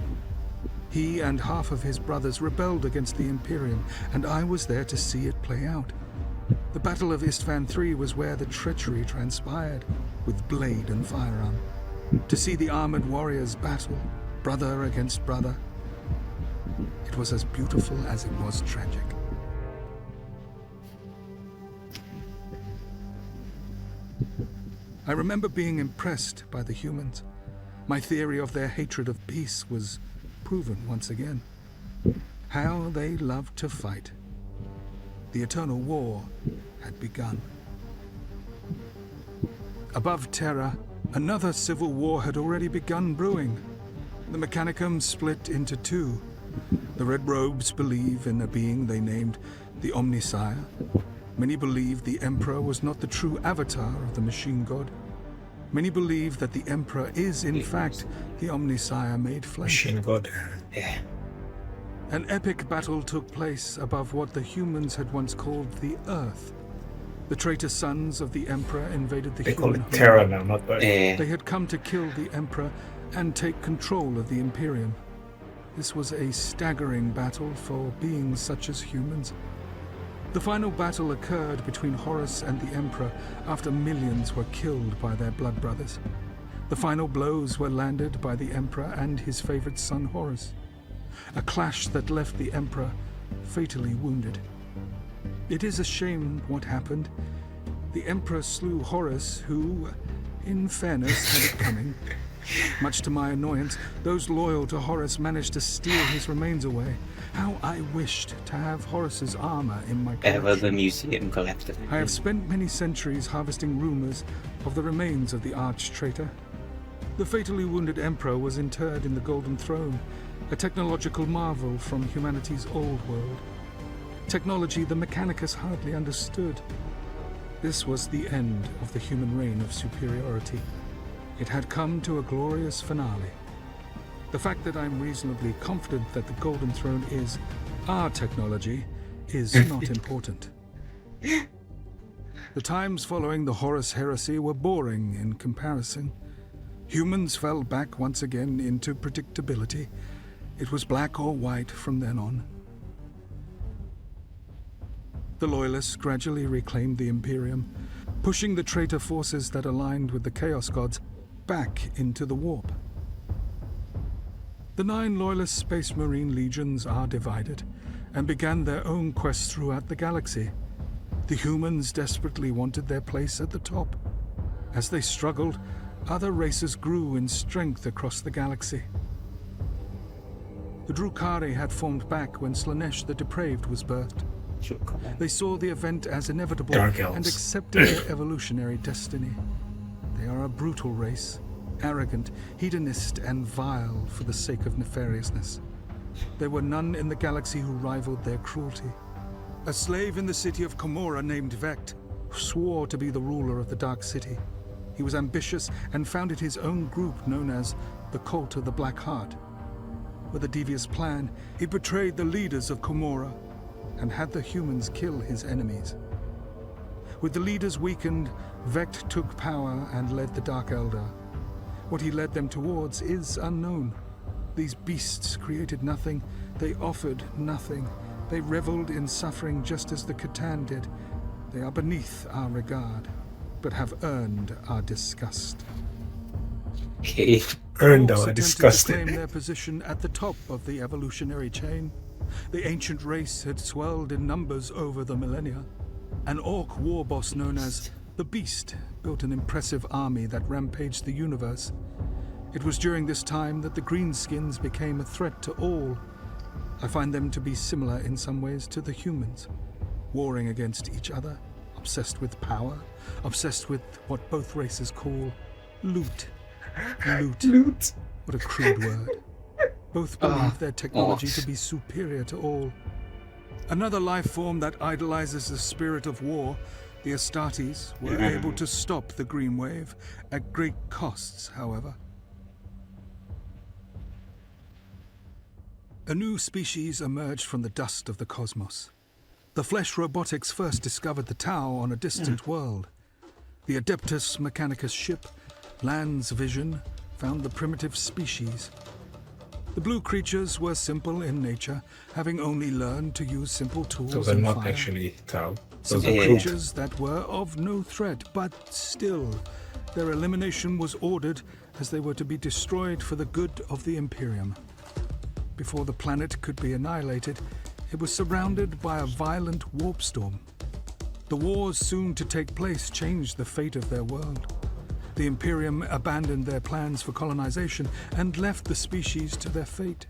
He and half of his brothers rebelled against the Imperium, and I was there to see it play out. The Battle of Istvan III was where the treachery transpired, with blade and firearm. To see the armored warriors battle, brother against brother, it was as beautiful as it was tragic. I remember being impressed by the humans. My theory of their hatred of peace was proven once again. How they loved to fight. The eternal war had begun. Above Terra, another civil war had already begun brewing. The Mechanicum split into two. The Red Robes believe in a being they named the Omnissiah. Many believe the Emperor was not the true avatar of the machine god. Many believe that the Emperor is, in fact, the Omnissiah made flesh. Machine god. Yeah. An epic battle took place above what the humans had once called the Earth. The traitor sons of the Emperor invaded the They call human it home. Terra now, not Earth. They had come to kill the Emperor and take control of the Imperium. This was a staggering battle for beings such as humans. The final battle occurred between Horus and the Emperor after millions were killed by their blood brothers. The final blows were landed by the Emperor and his favorite son Horus. A clash that left the Emperor fatally wounded. It is a shame what happened. The Emperor slew Horus, who, in fairness, had it coming. Much to my annoyance, those loyal to Horus managed to steal his remains away. How I wished to have Horus's armor in my collection. Ever the museum collapsed. I have spent many centuries harvesting rumors of the remains of the arch-traitor. The fatally wounded Emperor was interred in the Golden Throne, a technological marvel from humanity's old world. Technology the Mechanicus hardly understood. This was the end of the human reign of superiority. It had come to a glorious finale. The fact that I'm reasonably confident that the Golden Throne is our technology is not important. The times following the Horus heresy were boring in comparison. Humans fell back once again into predictability. It was black or white from then on. The Loyalists gradually reclaimed the Imperium, pushing the traitor forces that aligned with the Chaos Gods back into the warp. The 9 Loyalist Space Marine legions are divided and began their own quests throughout the galaxy. The humans desperately wanted their place at the top. As they struggled, other races grew in strength across the galaxy. The Drukhari had formed back when Slaanesh the Depraved was birthed. They saw the event as inevitable and accepted their evolutionary destiny. They are a brutal race, arrogant, hedonist, and vile for the sake of nefariousness. There were none in the galaxy who rivaled their cruelty. A slave in the city of Komorra named Vect swore to be the ruler of the Dark City. He was ambitious and founded his own group known as the Cult of the Black Heart. With a devious plan, he betrayed the leaders of Komorra and had the humans kill his enemies. With the leaders weakened, Vect took power and led the Dark Eldar. What he led them towards is unknown. These beasts created nothing, they offered nothing. They reveled in suffering just as the Catan did. They are beneath our regard, but have earned our disgust. Okay, earned Orcs our attempted disgust. to claim their position at the top of the evolutionary chain. The ancient race had swelled in numbers over the millennia. An Orc war boss known as the Beast built an impressive army that rampaged the universe. It was during this time that the Greenskins became a threat to all. I find them to be similar in some ways to the humans, warring against each other, obsessed with power, obsessed with what both races call loot. Loot. What a crude word. Both believe their technology to be superior to all. Another life form that idolizes the spirit of war, the Astartes, were able to stop the Green Wave, at great costs, however. A new species emerged from the dust of the cosmos. The flesh robotics first discovered the Tau on a distant world. The Adeptus Mechanicus ship, Land's vision, found the primitive species. The blue creatures were simple in nature, having only learned to use simple tools Those are and not fire. actually Tau. Those Simple are creatures that were of no threat, but still, their elimination was ordered as they were to be destroyed for the good of the Imperium. Before the planet could be annihilated, it was surrounded by a violent warp storm. The wars soon to take place changed the fate of their world. The Imperium abandoned their plans for colonization and left the species to their fate.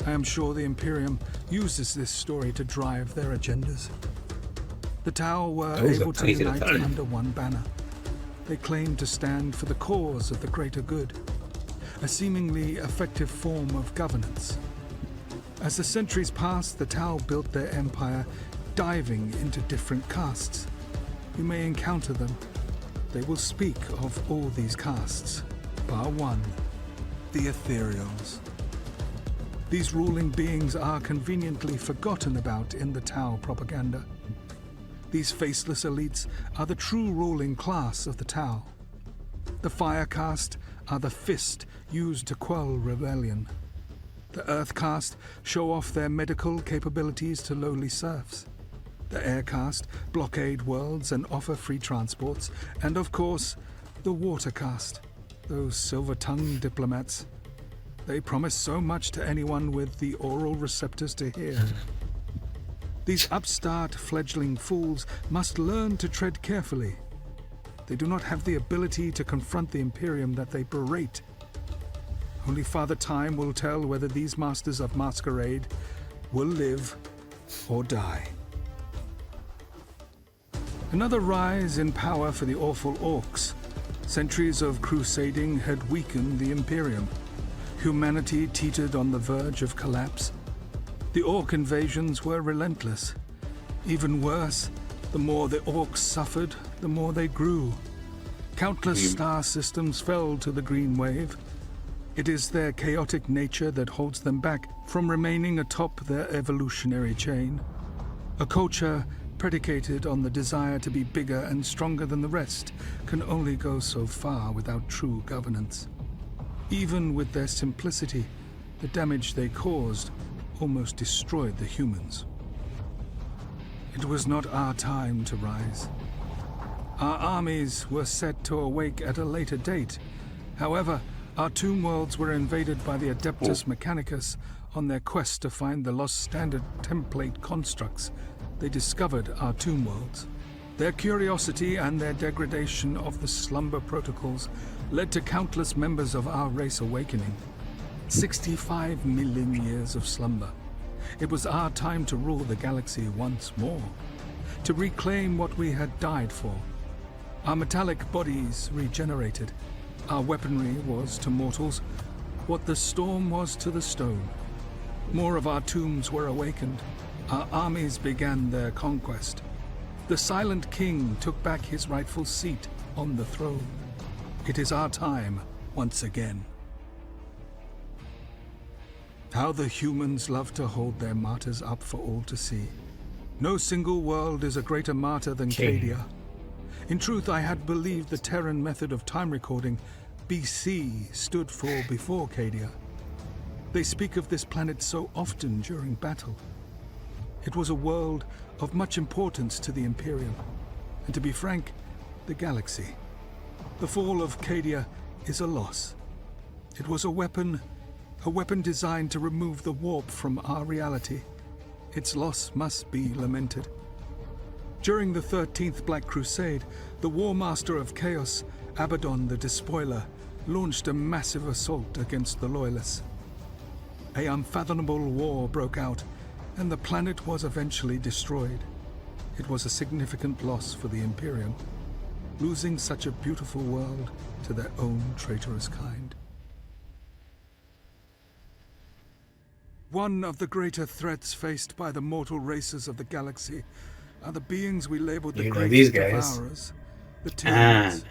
I am sure the Imperium uses this story to drive their agendas. The Tau were able to unite under one banner. They claimed to stand for the cause of the greater good, a seemingly effective form of governance. As the centuries passed, the Tau built their empire, diving into different castes. You may encounter them. They will speak of all these castes, bar one, the Ethereals. These ruling beings are conveniently forgotten about in the Tau propaganda. These faceless elites are the true ruling class of the Tau. The Fire caste are the fist used to quell rebellion. The Earth caste show off their medical capabilities to lowly serfs. The Air caste blockade worlds and offer free transports. And of course, the Water caste, those silver-tongued diplomats. They promise so much to anyone with the oral receptors to hear. These upstart fledgling fools must learn to tread carefully. They do not have the ability to confront the Imperium that they berate. Only Father Time will tell whether these masters of masquerade will live or die. Another rise in power for the awful Orcs. Centuries of crusading had weakened the Imperium. Humanity teetered on the verge of collapse. The Orc invasions were relentless. Even worse, the more the Orcs suffered, the more they grew. Countless star systems fell to the Green Wave. It is their chaotic nature that holds them back from remaining atop their evolutionary chain. A culture predicated on the desire to be bigger and stronger than the rest can only go so far without true governance. Even with their simplicity, the damage they caused almost destroyed the humans. It was not our time to rise. Our armies were set to awake at a later date. However, our tomb worlds were invaded by the Adeptus Mechanicus on their quest to find the lost standard template constructs. They discovered our tomb worlds. Their curiosity and their degradation of the slumber protocols led to countless members of our race awakening. 65 million years of slumber. It was our time to rule the galaxy once more, to reclaim what we had died for. Our metallic bodies regenerated. Our weaponry was to mortals what the storm was to the stone. More of our tombs were awakened. Our armies began their conquest. The Silent King took back his rightful seat on the throne. It is our time once again. How the humans love to hold their martyrs up for all to see. No single world is a greater martyr than Cadia. In truth, I had believed the Terran method of time recording, BC, stood for before Cadia. They speak of this planet so often during battle. It was a world of much importance to the Imperium, and to be frank, the galaxy. The fall of Cadia is a loss. It was a weapon designed to remove the warp from our reality. Its loss must be lamented. During the 13th Black Crusade, the War Master of Chaos, Abaddon the Despoiler, launched a massive assault against the Loyalists. A unfathomable war broke out, and the planet was eventually destroyed. It was a significant loss for the Imperium, losing such a beautiful world to their own traitorous kind. One of the greater threats faced by the mortal races of the galaxy are the beings we labeled the Great Devourers, the Tyranids.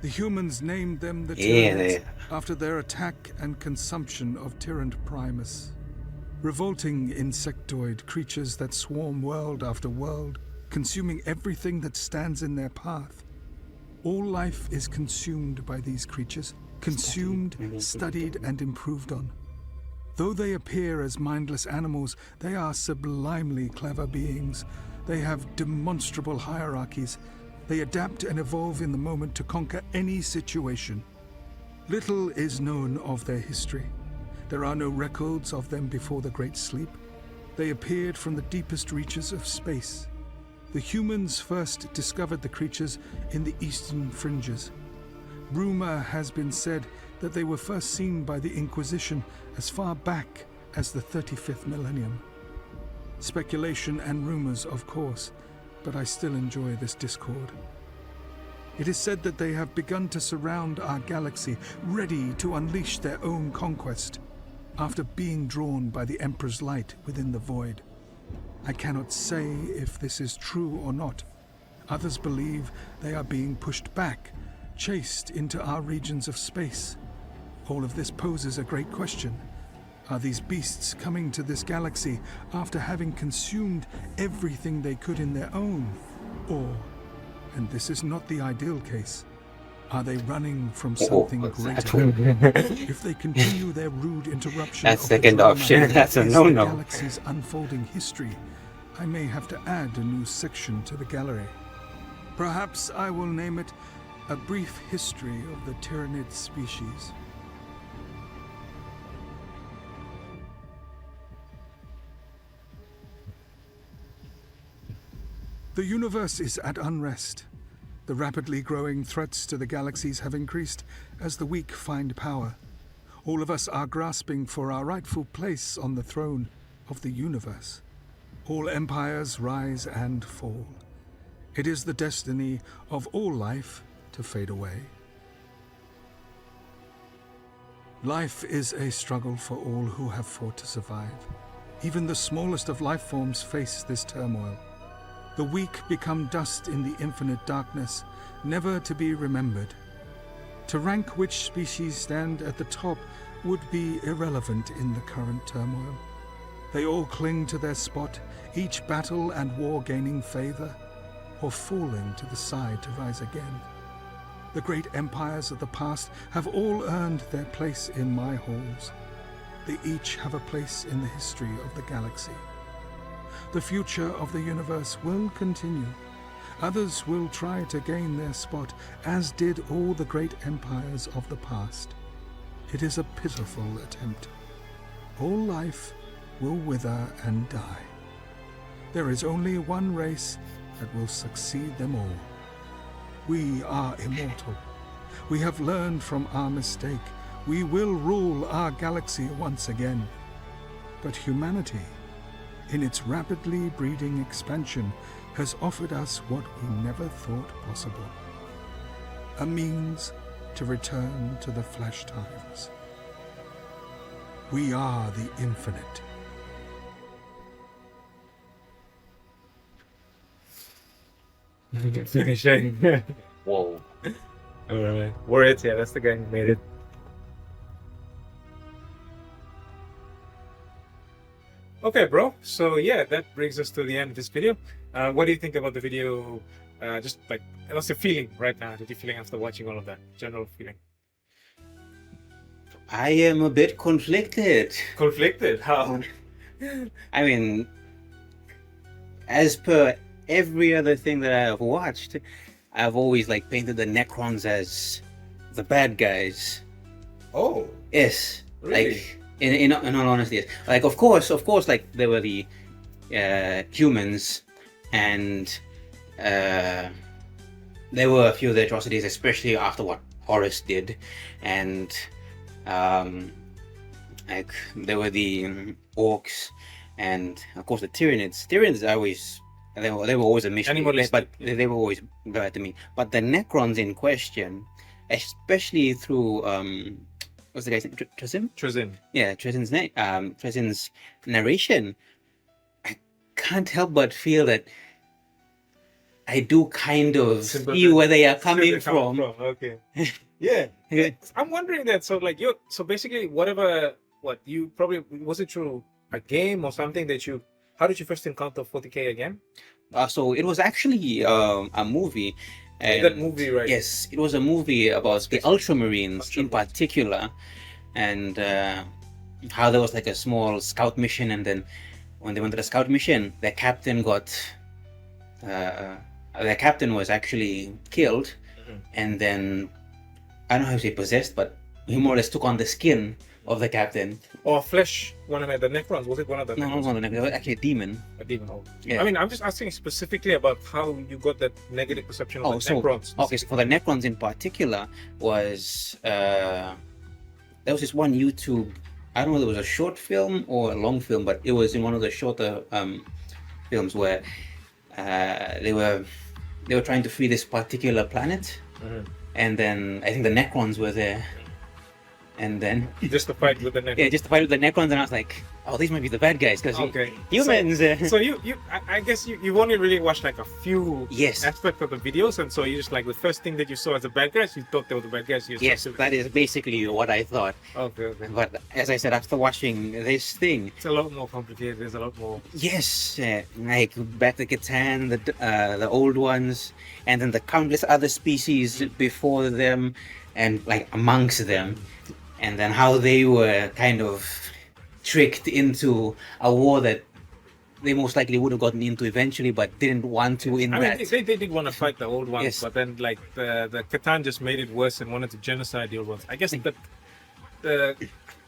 The humans named them the Tyranids after their attack and consumption of Tyrant Primus. Revolting insectoid creatures that swarm world after world, consuming everything that stands in their path. All life is consumed by these creatures, consumed, studied, and improved on. Though they appear as mindless animals, they are sublimely clever beings. They have demonstrable hierarchies. They adapt and evolve in the moment to conquer any situation. Little is known of their history. There are no records of them before the Great Sleep. They appeared from the deepest reaches of space. The humans first discovered the creatures in the eastern fringes. Rumor has been said that they were first seen by the Inquisition as far back as the 35th millennium. Speculation and rumors, of course, but I still enjoy this discord. It is said that they have begun to surround our galaxy, ready to unleash their own conquest, after being drawn by the Emperor's light within the void. I cannot say if this is true or not. Others believe they are being pushed back, chased into our regions of space. All of this poses a great question. Are these beasts coming to this galaxy after having consumed everything they could in their own? Or, and this is not the ideal case, are they running from something greater? If they continue their rude interruption that of second the drama option, that's a is no-no. the galaxy's unfolding history, I may have to add a new section to the gallery. Perhaps I will name it A Brief History of the Tyranid Species. The universe is at unrest. The rapidly growing threats to the galaxies have increased as the weak find power. All of us are grasping for our rightful place on the throne of the universe. All empires rise and fall. It is the destiny of all life to fade away. Life is a struggle for all who have fought to survive. Even the smallest of life forms face this turmoil. The weak become dust in the infinite darkness, never to be remembered. To rank which species stand at the top would be irrelevant in the current turmoil. They all cling to their spot, each battle and war gaining favor, or falling to the side to rise again. The great empires of the past have all earned their place in my halls. They each have a place in the history of the galaxy. the future of the universe will continue. Others will try to gain their spot, as did all the great empires of the past. It is a pitiful attempt. All life will wither and die. There is only one race that will succeed them all. We are immortal. We have learned from our mistake. We will rule our galaxy once again. But humanity, in its rapidly breeding expansion, has offered us what we never thought possible. A means to return to the flesh times. We are the infinite. Finishing. Whoa. Alright. Words, yeah, that's the guy who made it. Okay, bro. So yeah, that brings us to the end of this video. What do you think about the video? Just like, what's your feeling right now? What are you feeling after watching all of that? General feeling. I am a bit conflicted. Conflicted? How? I mean, as per every other thing that I have watched, I've always like painted the Necrons as the bad guys. Oh. Yes. Really? Like, in all honesty, yes. Like, of course, like there were the humans, and there were a few of the atrocities, especially after what Horus did, and like there were the orcs, and of course the Tyranids. Tyranids always they were always a mission, but they were always bad to me. But the Necrons in question, especially through what's the guy's name? Trazyn? Trazyn. Yeah, Trazyn's name. Trazyn's narration. I can't help but feel that I do kind of see where they are coming from. Okay. Yeah. I'm wondering that. So like so basically what you probably, was it through a game or something that you, how did you first encounter 40K again? So it was actually a movie. That movie, right? Yes, it was a movie about the Ultramarines in particular, and how there was like a small scout mission, and then when they went to the scout mission, their captain was actually killed, and then I don't know how to say possessed, but he more or less took on the skin of the captain. Or flesh, one of the Necrons, was it one of the No, Necrons? not the Necrons, it was actually a demon. A demon, oh. Yeah. I mean, I'm just asking specifically about how you got that negative perception of the Necrons. Okay, so for the Necrons in particular was there was this one YouTube, I don't know if it was a short film or a long film, but it was in one of the shorter films where they were trying to free this particular planet, and then I think the Necrons were there. And then just to fight with the Necrons. Yeah, just to fight with the Necrons, and I was like, oh, these might be the bad guys, because humans. So I guess you've only really watched like a few Yes. aspects of the videos, and so you just like the first thing that you saw as the bad guys, you thought they were the bad guys. Yes, that is basically what I thought. Okay. But as I said, after watching this thing, It's a lot more complicated. There's a lot more. yes, like back to Catan, the old ones, and then the countless other species before them, and like amongst them. And then how they were kind of tricked into a war that they most likely would have gotten into eventually, but didn't want to in I that. mean, they did want to fight the old ones, Yes. but then like the Catan just made it worse and wanted to genocide the old ones. I guess the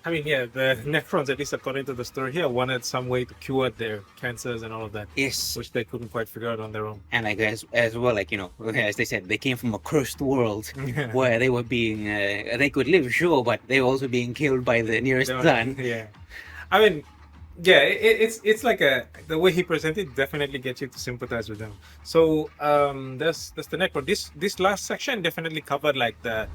Necrons, at least according to the story here, wanted some way to cure their cancers and all of that, Yes. which they couldn't quite figure out on their own. And I guess as well, like, as they said, they came from a cursed world Yeah. where they were being, they could live, sure, but they were also being killed by the nearest sun. Yeah, I mean, yeah, it's like the way he presented definitely gets you to sympathize with them. So that's the Necron. This last section definitely covered like the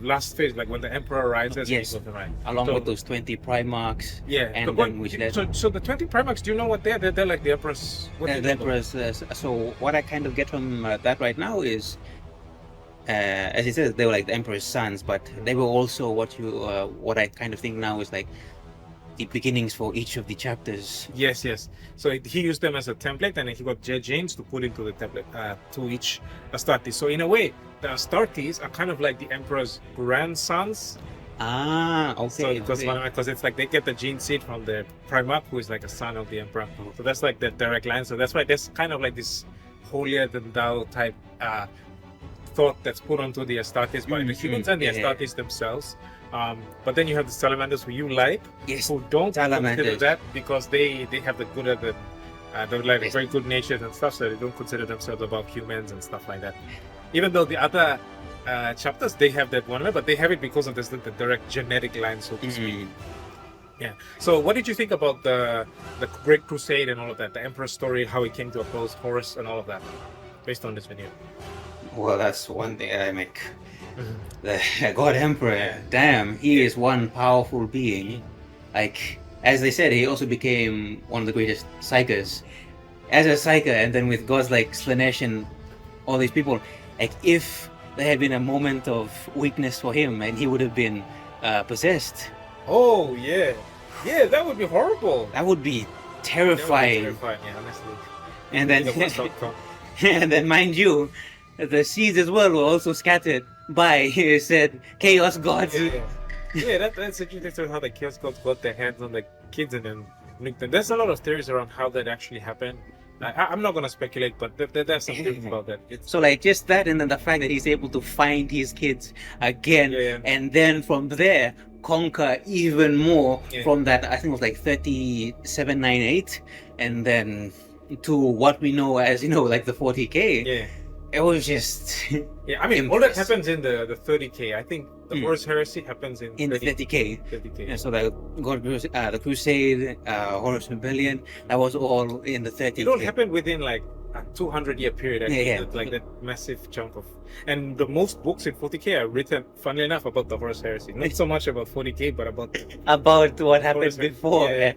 last phase, like when the Emperor rises. Yes. And he goes, right. Along So- with those 20 Primarchs. Yeah, And but then which led... so the 20 Primarchs, do you know what they're? They're like the Emperor's. What do you the know? Emperor's, so what I kind of get from that right now is, as he says, they were like the Emperor's sons, but they were also what I kind of think now is like the beginnings for each of the chapters. Yes. So he used them as a template, and he got Janes to put into the template to each Astartes. So in a way, the Astartes are kind of like the Emperor's grandsons, Ah, okay. So because okay. it's like they get the gene seed from the Primarch, who is like a son of the Emperor. So that's like the direct line. So that's why there's kind of like this holier than thou type thought that's put onto the Astartes by the humans and the Astartes themselves. But then you have the Salamanders who you like, Yes, who don't consider Salamanders. that because they have the good at the they're like very good natured and stuff, so they don't consider themselves above humans and stuff like that. Even though the other chapters they have that one, but they have it because of this the direct genetic line, so to speak. Yeah. So what did you think about the Great Crusade and all of that, the Emperor's story, how he came to oppose Horus and all of that, based on this video? Well, that's one thing I make. The God Emperor, damn, he is one powerful being. Like, as they said, he also became one of the greatest psychers. As a psyker, and then with gods like Slanesh and all these people, like, if there had been a moment of weakness for him and he would have been possessed. Oh, yeah. Yeah, that would be horrible. That would be That would be terrifying. terrifying, yeah, honestly. And The then, worst outcome. and then, mind you, the seeds as well were also scattered by said chaos gods. Yeah, that's interesting how the Chaos Gods got their hands on the kids and then nuked them. There's a lot of theories around how that actually happened. I'm not going to speculate, but there's some theories about that. So like just that, and then the fact that he's able to find his kids again, Yeah. and then from there conquer even more Yeah. from that. I think it was like 3798, and then to what we know as like the 40k. Yeah. It was just Yeah, I mean, all that impressive. happens in the 30k. I think the Horus Heresy happens in in the 30k. 30k. Yeah, so the Crusade, Horus Rebellion, that was all in the 30k. It all happened within like a 200-year period. I think, Yeah. like that massive chunk of. And the most books in 40k are written, funnily enough, about the Horus Heresy. Not so much about 40k, but about About what happened Horus Heresy. before. Yeah.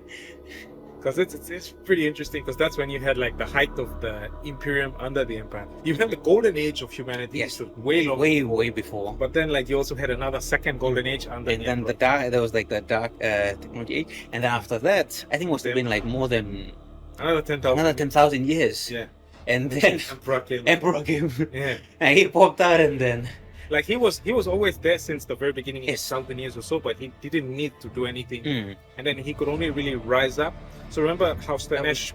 Because it's pretty interesting, because that's when you had like the height of the Imperium under the Empire. You had the golden age of humanity, Yes. so way long. way before. But then like you also had another second golden age under And the then Emperor. the dark, there was like the dark technology age, and then after that, I think it must have been like more than Another 10,000. another 10,000 years. Yeah. And then Emperor came. Emperor came, Yeah. and he popped out, and then Like he was always there since the very beginning, in Yes. 1,000 years or so, but he didn't need to do anything. And then he could only really rise up. So remember how Slanesh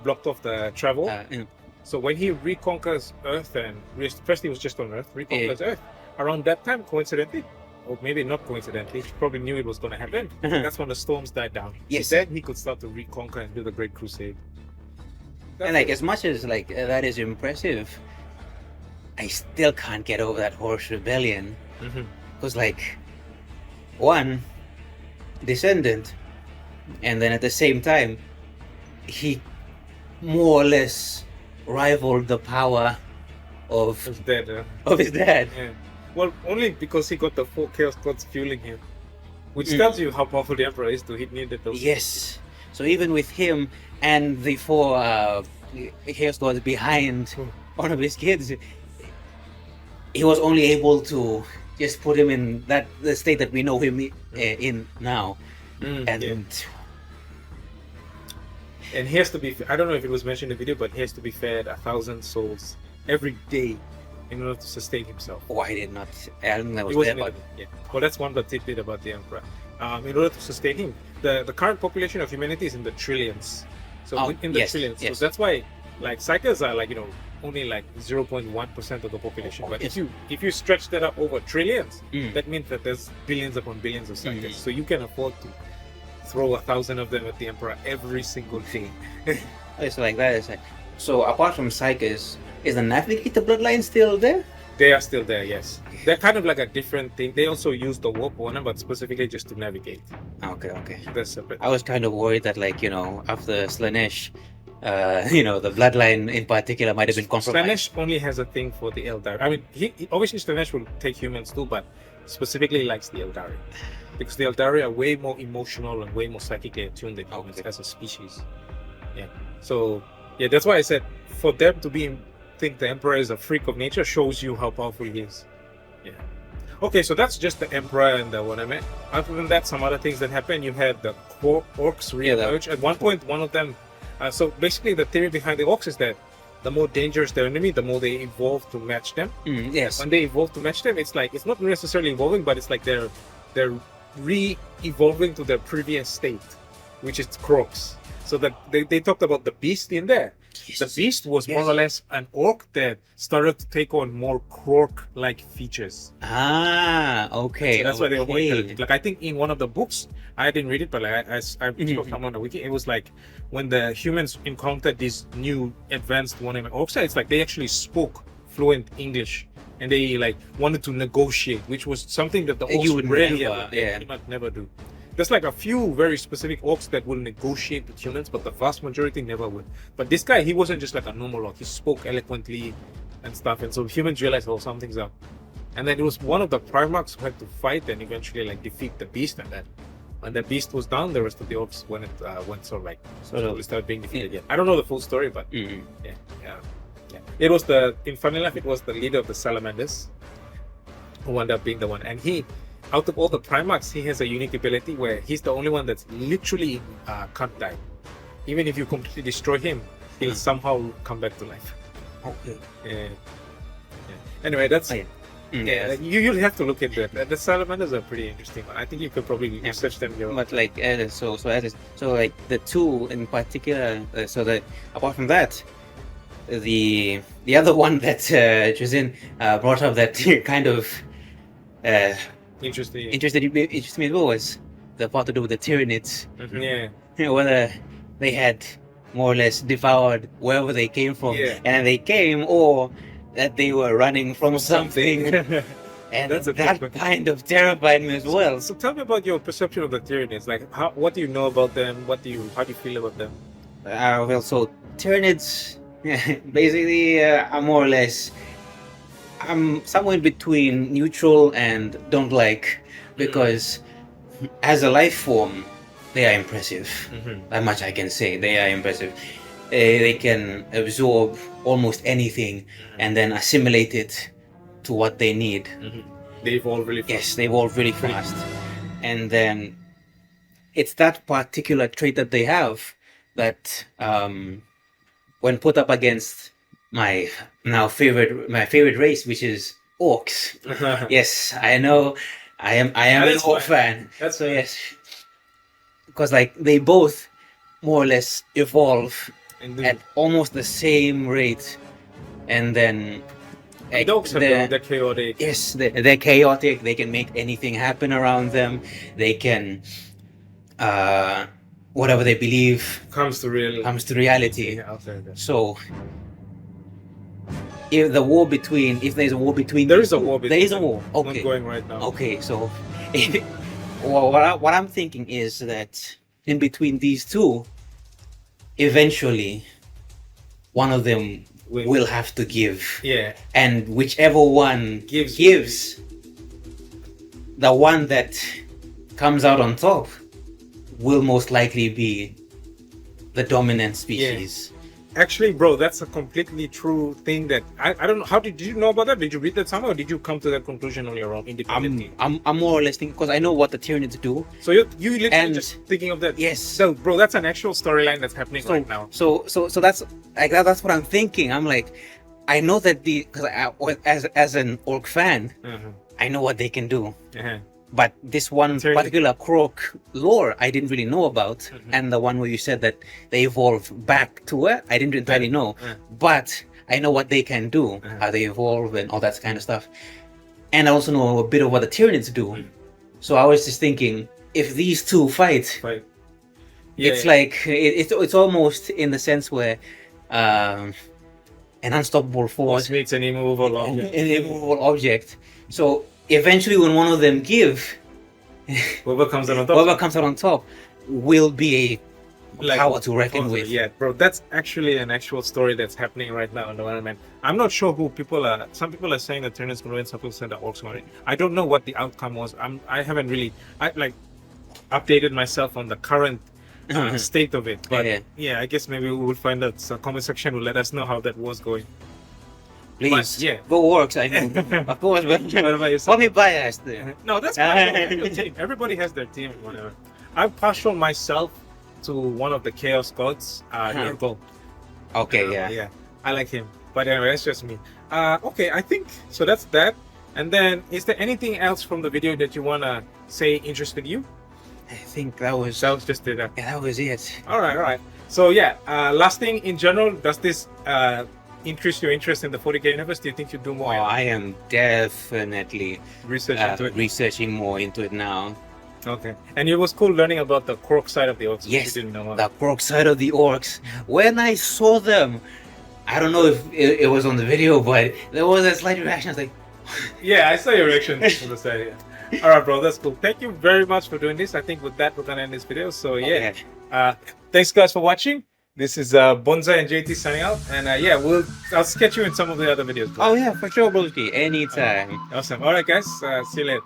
blocked off the travel? So when he reconquers Earth, and first he was just on Earth, reconquers Earth, around that time, coincidentally, or maybe not coincidentally, he probably knew it was going to happen. That's when the storms died down. Yes. Then he could start to reconquer and do the Great Crusade. and like as much as like that is impressive, I still can't get over that Horus Rebellion, because like one descendant, and then at the same time he more or less rivaled the power of He's dead. his dad. Yeah. Well, only because he got the 4 Chaos Gods fueling him. Which tells you how powerful the Emperor is, to he needed those. Yes. So even with him and the 4 Chaos Gods behind one of his kids, he was only able to just put him in the state that we know him in now. And And he has to be, I don't know if it was mentioned in the video, but he has to be fed 1,000 souls every day in order to sustain himself. I did not. I don't think that He was wasn't there, in but the- yeah. Well, that's one of the tidbit about the Emperor. In order to sustain him, the current population of humanity is in the trillions. So in the yes, trillions. yes. So that's why, like, psychers are like, only like 0.1% of the population. But Yes. if you stretch that up over trillions, Mm. that means that there's billions upon billions of psychers. Mm. So you can afford to throw 1,000 of them at the Emperor every single day. it's like that. It's like, so apart from Psychers, is the Navigator bloodline still there? They are still there, yes. They're kind of like a different thing. They also use the warp one, but specifically just to navigate. Okay. They're separate. I was kind of worried that, like, after Slanesh, the bloodline in particular might have been compromised. Slanesh only has a thing for the Eldari. I mean, he obviously Slanesh will take humans too, but specifically likes the Eldari. Because the Eldari are way more emotional and way more psychically attuned than humans as a species. Yeah. So, yeah, that's why I said for them to think the Emperor is a freak of nature shows you how powerful he is. Yeah. Okay, so that's just the Emperor and the one I meant. Other than that, some other things that happened. You had the orcs re-emerge. At one point, one of them. So basically, the theory behind the orcs is that the more dangerous the enemy, the more they evolve to match them. Yes. When they evolve to match them, it's like it's not necessarily evolving, but it's like they're re-evolving to their previous state, which is crocs. So that they talked about the beast in there. Yes. The beast was more or less an orc that started to take on more croc-like features. Ah, okay. So that's why they were okay. like, I think in one of the books, I didn't read it, but like, I spoke on the wiki, it was like when the humans encountered these new advanced one-man orcs, it's like they actually spoke fluent English and they like wanted to negotiate, which was something that the orcs You would rarely never, ever, yeah. pretty much never do. There's like a few very specific orcs that will negotiate with humans, but the vast majority never will. But this guy, he wasn't just like a normal orc. He spoke eloquently and stuff, and so humans realized, oh, something's up. And then it was one of the Primarchs who had to fight and eventually like defeat the beast. And then when the beast was down, the rest of the orcs went sort of like slowly started being defeated again. I don't know the full story, but yeah. It was in funny enough, it was the leader of the Salamanders who ended up being the one, and he. Out of all the Primarchs, he has a unique ability where he's the only one that's literally can't die. Even if you completely destroy him, he'll somehow come back to life. Okay. Yeah. Anyway, that's you'll have to look into it. The Salamanders are pretty interesting. I think you could probably research them. But like so like the two in particular. So that apart from that, the other one that Trazyn brought up that kind of. Interested me as well was the part to do with the Tyranids. Yeah. Whether they had more or less devoured wherever they came from, and they came, or that they were running from something. And that kind of terrified me as well. So tell me about your perception of the Tyranids. Like, what do you know about them? How do you feel about them? Well, so Tyranids, basically, are more or less. I'm somewhere in between neutral and don't like, because as a life form, they are impressive. That much I can say. They are impressive. They can absorb almost anything and then assimilate it to what they need. They evolve really fast. Yes, they evolve really fast. And then it's that particular trait that they have that when put up against my favorite race, which is orcs. Yes, I know. I am an orc fan. That's so yes, because like they both more or less evolve at almost the same rate, and then like, they're chaotic. Yes, they're chaotic. They can make anything happen around them. They can, whatever they believe comes to reality. Yeah, I'll say that. So. If there's a war between there is a war between there is a war. Okay. Going right now. Okay, so what I'm thinking is that in between these two, eventually one of them will have to give. Yeah. And whichever one gives, the one that comes out on top will most likely be the dominant species. Yeah. Actually, bro, that's a completely true thing that I don't know. How did you know about that? Did you read that somewhere, or did you come to that conclusion on your own independently? I'm more or less thinking, because I know what the Tyranids do. So you literally just thinking of that. Yes. So, bro, that's an actual storyline that's happening right now. So that's like that's what I'm thinking. I'm like, I know that because as an orc fan, I know what they can do. But this one particular croc lore I didn't really know about, and the one where you said that they evolve back to where I didn't entirely know, but I know what they can do, how they evolve and all that kind of stuff, and I also know a bit of what the Tyranids do. So I was just thinking, if these two fight, it's like it's almost in the sense where an unstoppable force meets an immovable object. So eventually, when one of them give, whoever comes out on top will be a power to reckon with. Yeah, bro, that's actually an actual story that's happening right now in the environment. I'm not sure who people are. Some people are saying that Tyranids going to win, some people say that orcs going to win. I don't know what the outcome was. I haven't really updated myself on the current state of it. But yeah, I guess maybe we will find out. So comment section will let us know how that was going. Please, go works. I know, of course, but call me biased. No, that's fine. Everybody has their team, whatever. I partial myself to one of the Chaos Gods. Go. Okay, yeah. I like him. But anyway, that's just me. Okay, I think so. That's that. And then, is there anything else from the video that you wanna say interested you? I think that was Just it. yeah, that was it. All right. So yeah, last thing in general, does this increase your interest in the 40K universe? Do you think you do more I am definitely research into it? researching more into it now. Okay. And it was cool learning about the Cork side of the orcs. Yes, which you didn't know. the Cork side of the orcs. When I saw them, I don't know if it was on the video, but there was a slight reaction. I was like, Yeah, I saw your reaction on the side. Yeah. All right, bro, that's cool. Thank you very much for doing this. I think with that we're gonna end this video. So yeah, thanks guys for watching. This is BonzEye and JT signing out, and yeah, I'll sketch you in some of the other videos. Bro. oh yeah, for sure, Brody. Anytime. Awesome. All right, guys. See you later.